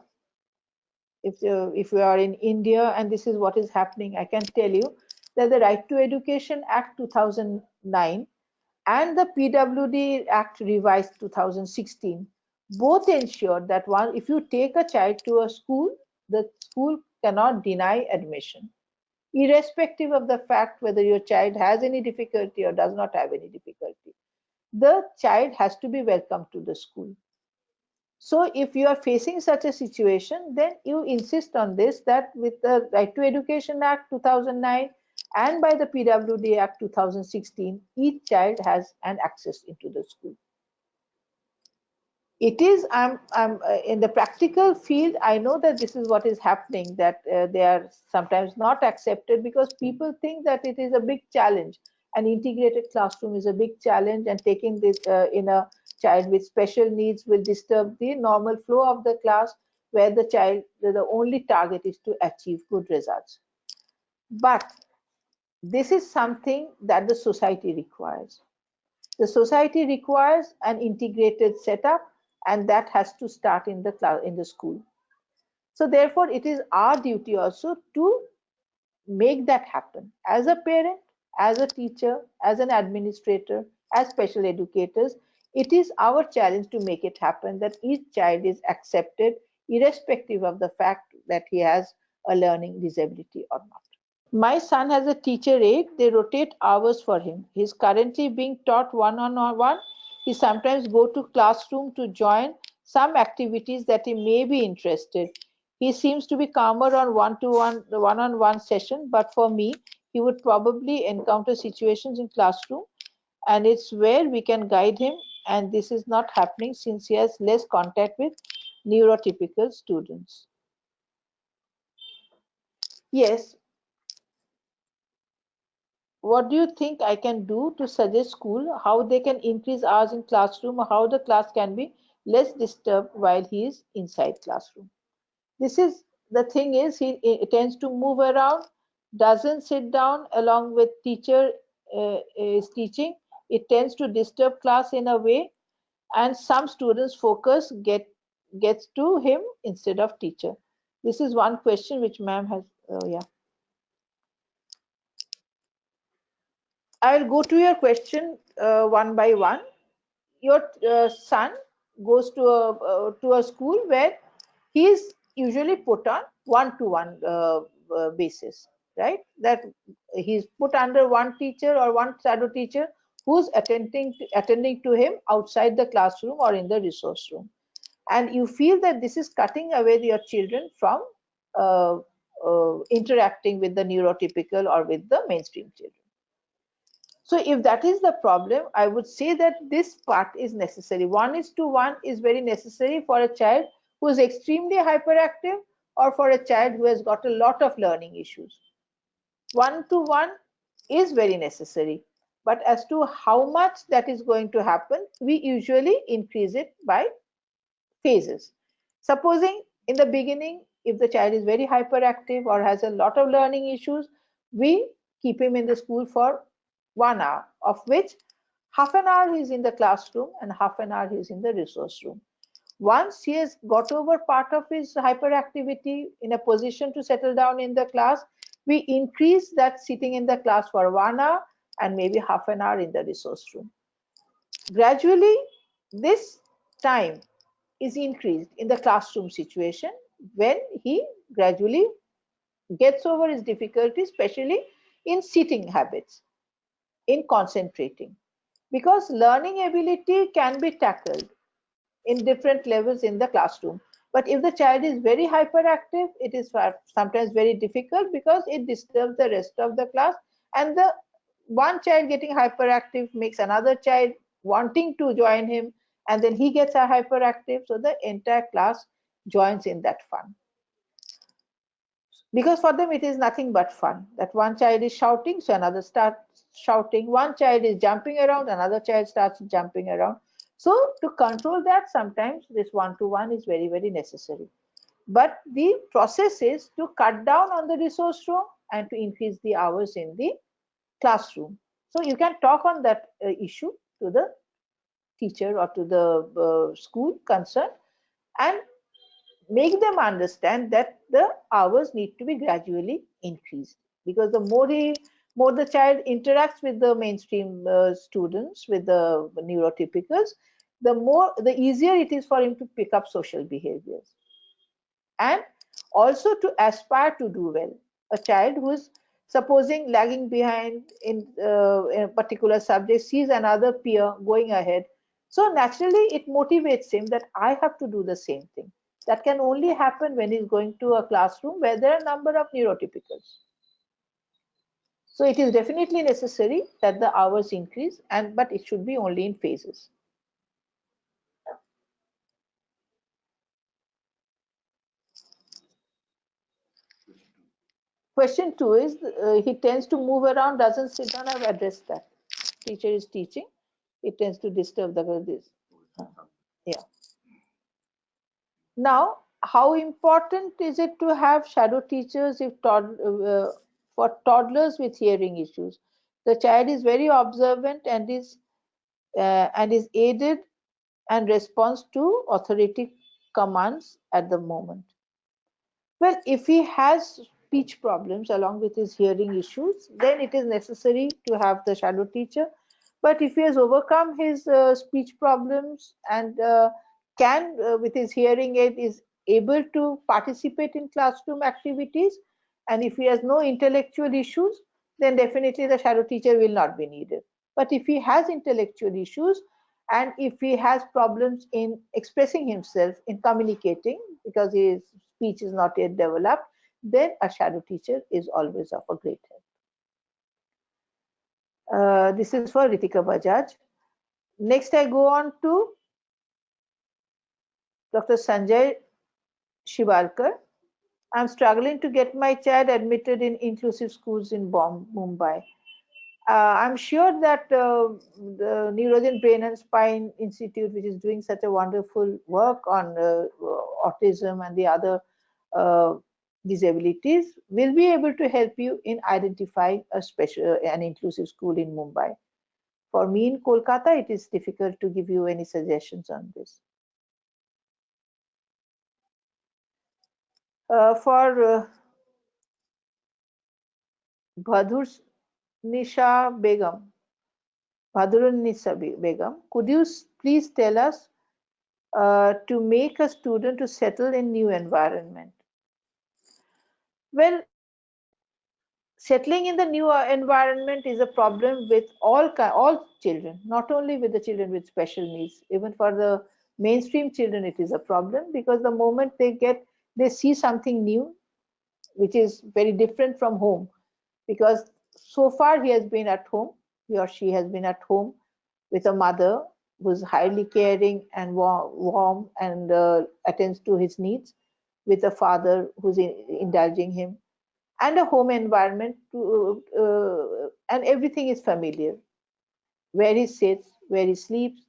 Speaker 1: if you are in India and this is what is happening, I can tell you that the Right to Education Act 2009 and the PWD Act revised 2016 both ensure that one, if you take a child to a school, the school cannot deny admission, irrespective of the fact whether your child has any difficulty or does not have any difficulty. The child has to be welcome to the school. So if you are facing such a situation, then you insist on this, that with the Right to Education Act 2009 and by the PWD Act 2016, each child has an access into the school. It is, I'm in the practical field, I know that this is what is happening, that they are sometimes not accepted because people think that it is a big challenge. An integrated classroom is a big challenge, and taking this in a child with special needs will disturb the normal flow of the class, where the child, the only target is to achieve good results. But this is something that the society requires. The society requires an integrated setup, and that has to start in the class, in the school. So therefore, it is our duty also to make that happen. As a parent, as a teacher, as an administrator, as special educators, it is our challenge to make it happen, that each child is accepted irrespective of the fact that he has a learning disability or not. My son has a teacher aide. They rotate hours for him. He's currently being taught one-on-one. He sometimes go to classroom to join some activities that he may be interested. He seems to be calmer on one-to-one, the one-on-one session, but for me, he would probably encounter situations in classroom, and it's where we can guide him. And this is not happening since he has less contact with neurotypical students. Yes, what do you think I can do to suggest school how they can increase hours in classroom, or how the class can be less disturbed while he is inside classroom? This is the thing, is he tends to move around, doesn't sit down along with teacher is teaching. It tends to disturb class in a way, and some students focus gets to him instead of teacher. This is one question which ma'am has. Yeah, I will go to your question one by one. Your son goes to a school where he is usually put on one-to-one basis, right? That he's put under one teacher or one shadow teacher who's attending to him outside the classroom or in the resource room, and you feel that this is cutting away your children from uh, interacting with the neurotypical or with the mainstream children. So if that is the problem, I would say that this part is necessary. 1:1 is very necessary for a child who is extremely hyperactive, or for a child who has got a lot of learning issues. 1:1 is very necessary. But as to how much that is going to happen, we usually increase it by phases. Supposing in the beginning, if the child is very hyperactive or has a lot of learning issues, we keep him in the school for 1 hour, of which half an hour he is in the classroom and half an hour he is in the resource room. Once he has got over part of his hyperactivity, in a position to settle down in the class, we increase that sitting in the class for 1 hour and maybe half an hour in the resource room. Gradually, this time is increased in the classroom situation when he gradually gets over his difficulty, especially in sitting habits, in concentrating. Because learning ability can be tackled in different levels in the classroom. But if the child is very hyperactive, it is sometimes very difficult because it disturbs the rest of the class, and the one child getting hyperactive makes another child wanting to join him, and then he gets a hyperactive, so the entire class joins in that fun, because for them it is nothing but fun. That one child is shouting, so another starts shouting. One child is jumping around, another child starts jumping around. So to control that, sometimes this 1:1 is very, very necessary. But the process is to cut down on the resource room and to increase the hours in the classroom. So you can talk on that issue to the teacher or to the school concerned, and make them understand that the hours need to be gradually increased, because more the child interacts with the mainstream students, with the neurotypicals, the easier it is for him to pick up social behaviors, and also to aspire to do well. A child who is supposing lagging behind in a particular subject sees another peer going ahead. So naturally, it motivates him that I have to do the same thing. That can only happen when he's going to a classroom where there are a number of neurotypicals. So it is definitely necessary that the hours increase, and but it should be only in phases. Question two is he tends to move around, doesn't sit down. I've addressed that. Teacher is teaching, it tends to disturb the this. Yeah. Now, how important is it to have shadow teachers for toddlers with hearing issues? The child is very observant and is aided and responds to authority commands at the moment. Well, if he has speech problems along with his hearing issues, then it is necessary to have the shadow teacher. But if he has overcome his speech problems and with his hearing aid, is able to participate in classroom activities, and if he has no intellectual issues, then definitely the shadow teacher will not be needed. But if he has intellectual issues, and if he has problems in expressing himself, in communicating, because his speech is not yet developed, then a shadow teacher is always of a great help. This is for Ritika Bajaj. Next, I go on to Dr. Sanjay Shivalkar. I'm struggling to get my child admitted in inclusive schools in Mumbai. I'm sure that the Neurogen Brain and Spine Institute, which is doing such a wonderful work on autism and the other uh, disabilities, will be able to help you in identifying an inclusive school in Mumbai. For me in Kolkata, it is difficult to give you any suggestions on this. For Bhadur Nisha Begum, Bhadurun Begum, could you please tell us to make a student to settle in new environment? Well, settling in the new environment is a problem with all children, not only with the children with special needs. Even for the mainstream children, it is a problem, because the moment they see something new, which is very different from home, because so far he has been at home, he or she has been at home with a mother who's highly caring and warm and attends to his needs, with a father who's indulging him, and a home environment and everything is familiar. Where he sits, where he sleeps,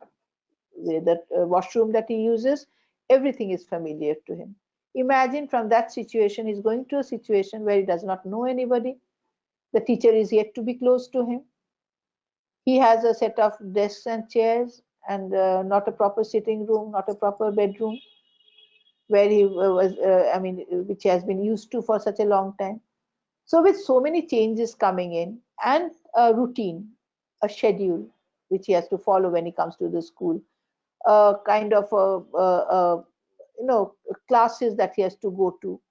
Speaker 1: where the washroom that he uses, everything is familiar to him. Imagine from that situation, he's going to a situation where he does not know anybody. The teacher is yet to be close to him. He has a set of desks and chairs, and not a proper sitting room, not a proper bedroom where he was, which he has been used to for such a long time. So, with so many changes coming in, and a routine, a schedule which he has to follow when he comes to the school, a kind of classes that he has to go to,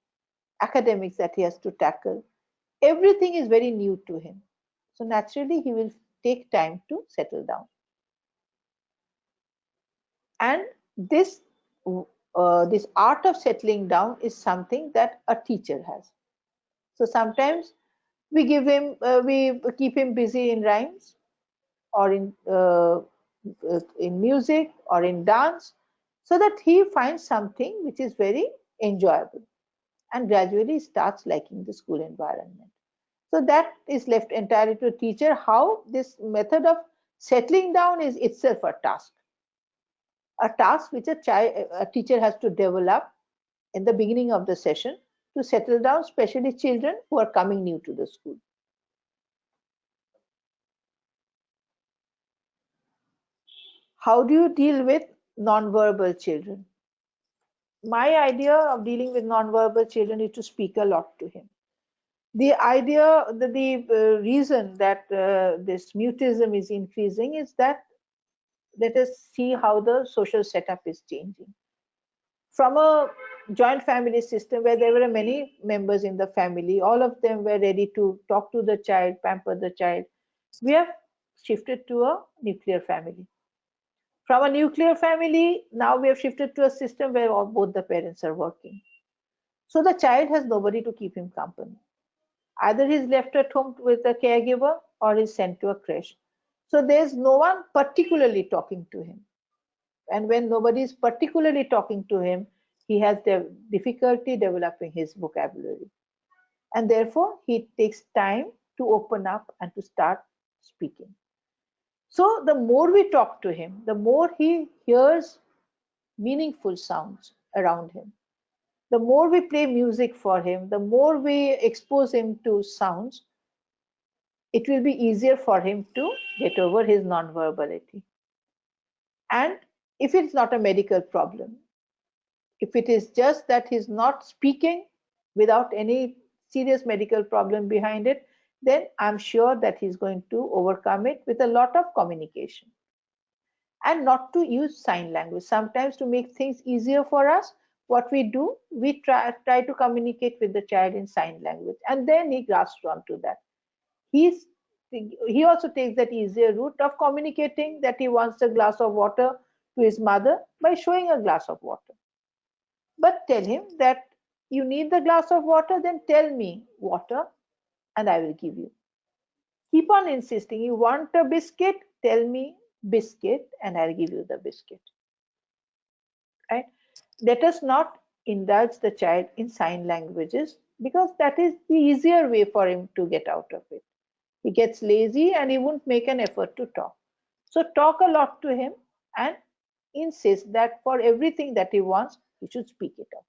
Speaker 1: academics that he has to tackle, everything is very new to him. So naturally, he will take time to settle down. And this art of settling down is something that a teacher has. So sometimes we keep him busy in rhymes, or in music, or in dance, so that he finds something which is very enjoyable, and gradually starts liking the school environment. So that is left entirely to a teacher, how this method of settling down is itself a task which a teacher has to develop in the beginning of the session to settle down, especially children who are coming new to the school. How do you deal with non-verbal children? my idea of dealing with non-verbal children is to speak a lot to him. The idea, the reason that this mutism is increasing is that let us see how the social setup is changing. From a joint family system where there were many members in the family, all of them were ready to talk to the child, pamper the child, we have shifted to a nuclear family. From a nuclear family, now we have shifted to a system where both the parents are working. So the child has nobody to keep him company. Either he's left at home with a caregiver or he's sent to a creche. So there's no one particularly talking to him. And when nobody is particularly talking to him, he has difficulty developing his vocabulary. And therefore, he takes time to open up and to start speaking. So the more we talk to him, the more he hears meaningful sounds around him. The more we play music for him, the more we expose him to sounds, it will be easier for him to get over his non-verbality. And if it's not a medical problem, if it is just that he's not speaking without any serious medical problem behind it, then I'm sure that he's going to overcome it with a lot of communication. And not to use sign language. Sometimes to make things easier for us, what we do, we try to communicate with the child in sign language. And then he grasps onto that. He's, he also takes that easier route of communicating that he wants a glass of water to his mother by showing a glass of water. But tell him that you need the glass of water, then tell me water and I will give you. Keep on insisting, you want a biscuit, tell me biscuit and I'll give you the biscuit. Right? Let us not indulge the child in sign languages because that is the easier way for him to get out of it. He gets lazy and he won't make an effort to talk. So talk a lot to him and insist that for everything that he wants, he should speak it out.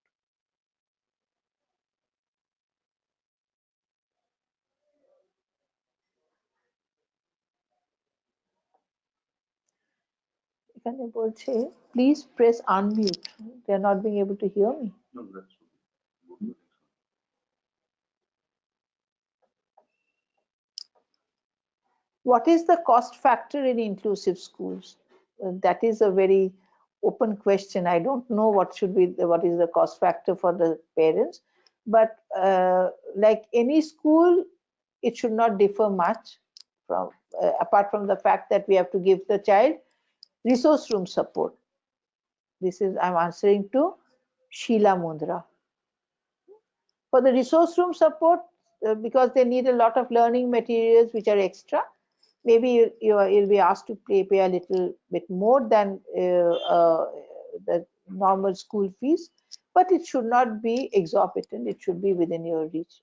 Speaker 1: এখানে বলছে, please press unmute. They are not being able to hear me. No, that's okay. What is the cost factor in inclusive schools? That is a very open question. I don't know what should be what is the cost factor for the parents, but like any school, it should not differ much from apart from the fact that we have to give the child resource room support. This is I'm answering to Sheila Mundra. For the resource room support, because they need a lot of learning materials which are extra, maybe you'll be asked to pay a little bit more than the normal school fees, but it should not be exorbitant. It should be within your reach,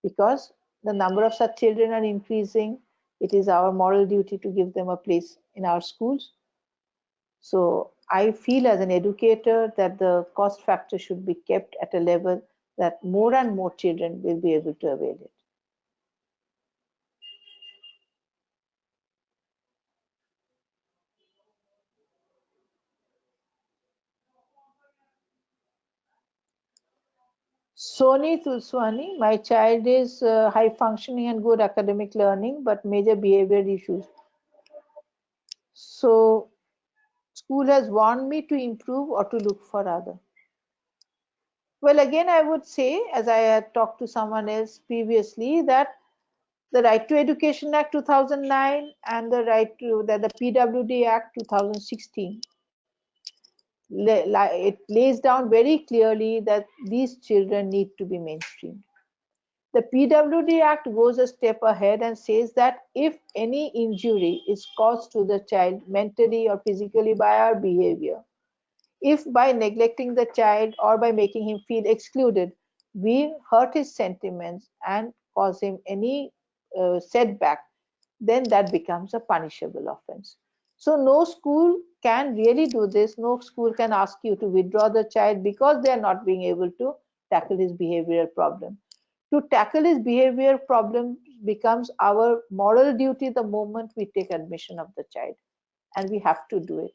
Speaker 1: because the number of such children are increasing. It is our moral duty to give them a place in our schools. So I feel as an educator that the cost factor should be kept at a level that more and more children will be able to avail it. Soni Tulswani, my child is high functioning and good academic learning, but major behavior issues. So school has warned me to improve or to look for other. Well, again, I would say, as I had talked to someone else previously, that the Right to Education Act 2009 and the the PWD Act 2016, it lays down very clearly that these children need to be mainstreamed. The PWD Act goes a step ahead and says that if any injury is caused to the child mentally or physically by our behavior, if by neglecting the child or by making him feel excluded, we hurt his sentiments and cause him any setback, then that becomes a punishable offense. So no school can really do this. No school can ask you to withdraw the child because they are not being able to tackle his behavioral problem. To tackle his behavior problem becomes our moral duty the moment we take admission of the child, and we have to do it.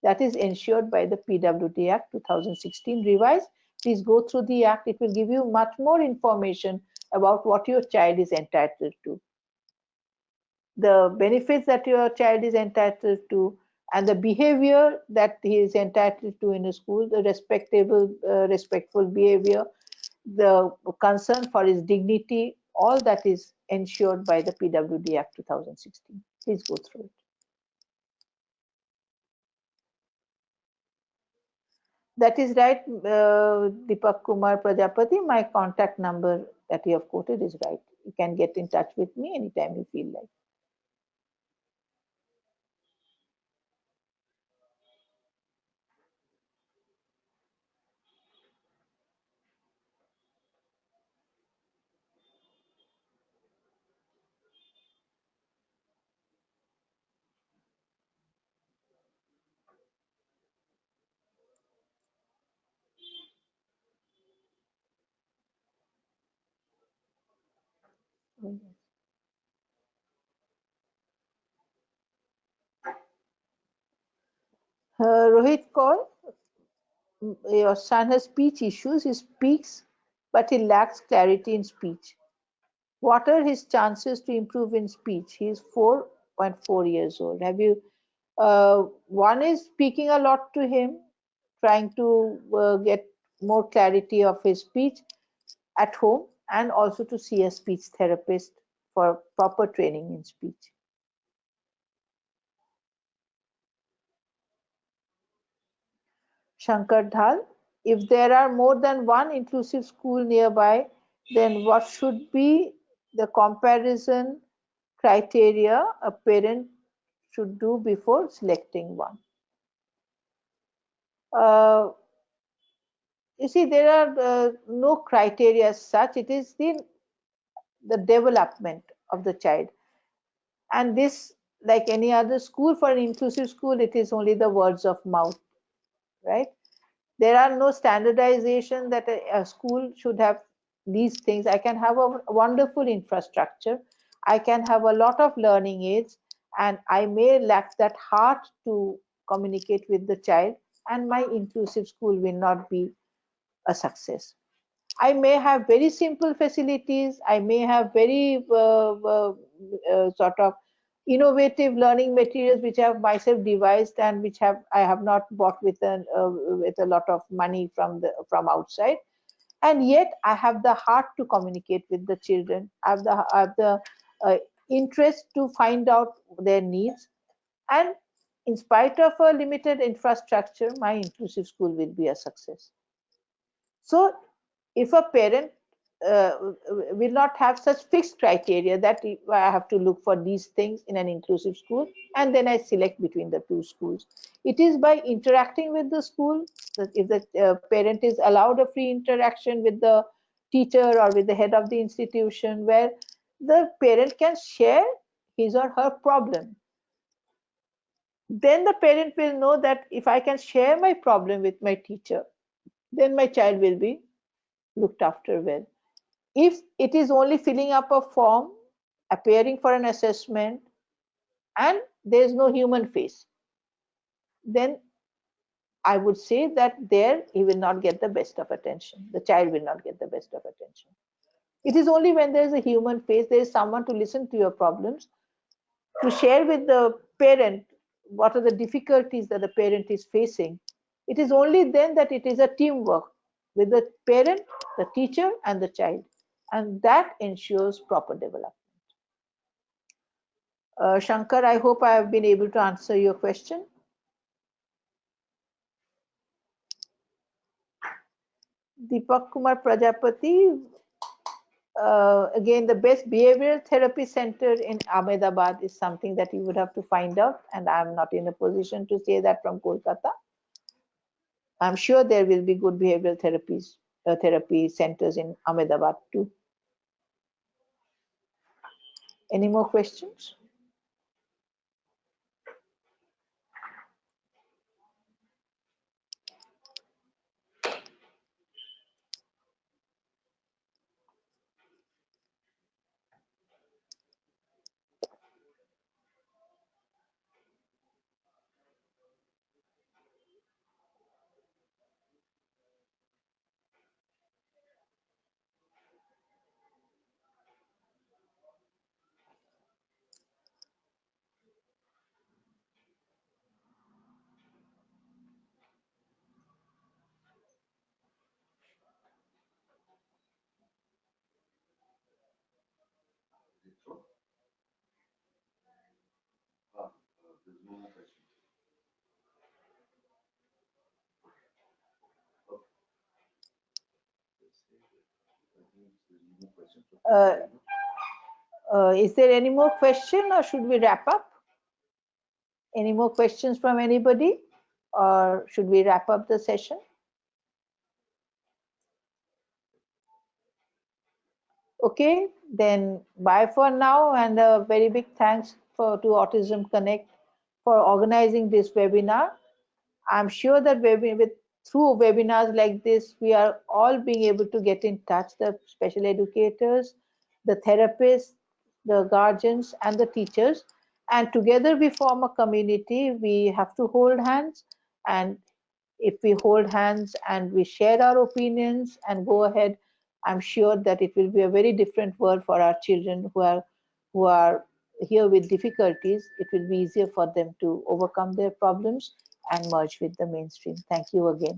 Speaker 1: That is ensured by the PWD Act 2016 revised. Please go through the act. It will give you much more information about what your child is entitled to, the benefits that your child is entitled to, and the behavior that he is entitled to in a school, the respectful behavior, the concern for his dignity, all that is ensured by the PWD Act 2016. Please go through it. That is right, Deepak Kumar Prajapati. My contact number that you have quoted is right. You can get in touch with me anytime you feel like. Rohit Kaur, your son has speech issues. He speaks, but he lacks clarity in speech. What are his chances to improve in speech? He is 4.4 years old. Have you? One is speaking a lot to him, trying to get more clarity of his speech at home, and also to see a speech therapist for proper training in speech. Shankar Dhal, if there are more than one inclusive school nearby, then what should be the comparison criteria a parent should do before selecting one? Uh, you see, there are no criteria as such. It is the development of the child. And this, like any other school, for an inclusive school, it is only the words of mouth, right? There are no standardization that a school should have these things. I can have a wonderful infrastructure. I can have a lot of learning aids, and I may lack that heart to communicate with the child, and my inclusive school will not be a success. I may have very simple facilities. I may have very sort of innovative learning materials which I have myself devised and which have I have not bought with a lot of money from outside. And yet I have the heart to communicate with the children. I have the interest to find out their needs. And in spite of a limited infrastructure, my inclusive school will be a success. So if a parent will not have such fixed criteria that I have to look for these things in an inclusive school and then I select between the two schools. It is by interacting with the school, that if the parent is allowed a free interaction with the teacher or with the head of the institution, where the parent can share his or her problem. Then the parent will know that if I can share my problem with my teacher, then my child will be looked after well. If it is only filling up a form, appearing for an assessment, and there is no human face, then I would say that there he will not get the best of attention. The child will not get the best of attention. It is only when there is a human face, there is someone to listen to your problems, to share with the parent what are the difficulties that the parent is facing. It is only then that it is a teamwork with the parent, the teacher, and the child. And that ensures proper development. Shankar, I hope I have been able to answer your question. Deepak Kumar Prajapati, again, the best behavioral therapy center in Ahmedabad is something that you would have to find out, and I'm not in a position to say that from Kolkata. I'm sure there will be good behavioral therapy centers in Ahmedabad too. Any more questions? Uh, is there any more question or should we wrap up? Any more questions from anybody or should we wrap up the session? Okay, then bye for now, and a very big thanks to Autism Connect for organizing this webinar. I'm sure that through webinars like this, we are all being able to get in touch, the special educators, the therapists, the guardians, and the teachers. And together we form a community. We have to hold hands, and if we hold hands and we share our opinions and go ahead, I'm sure that it will be a very different world for our children who are here with difficulties. It will be easier for them to overcome their problems and merge with the mainstream. Thank you again.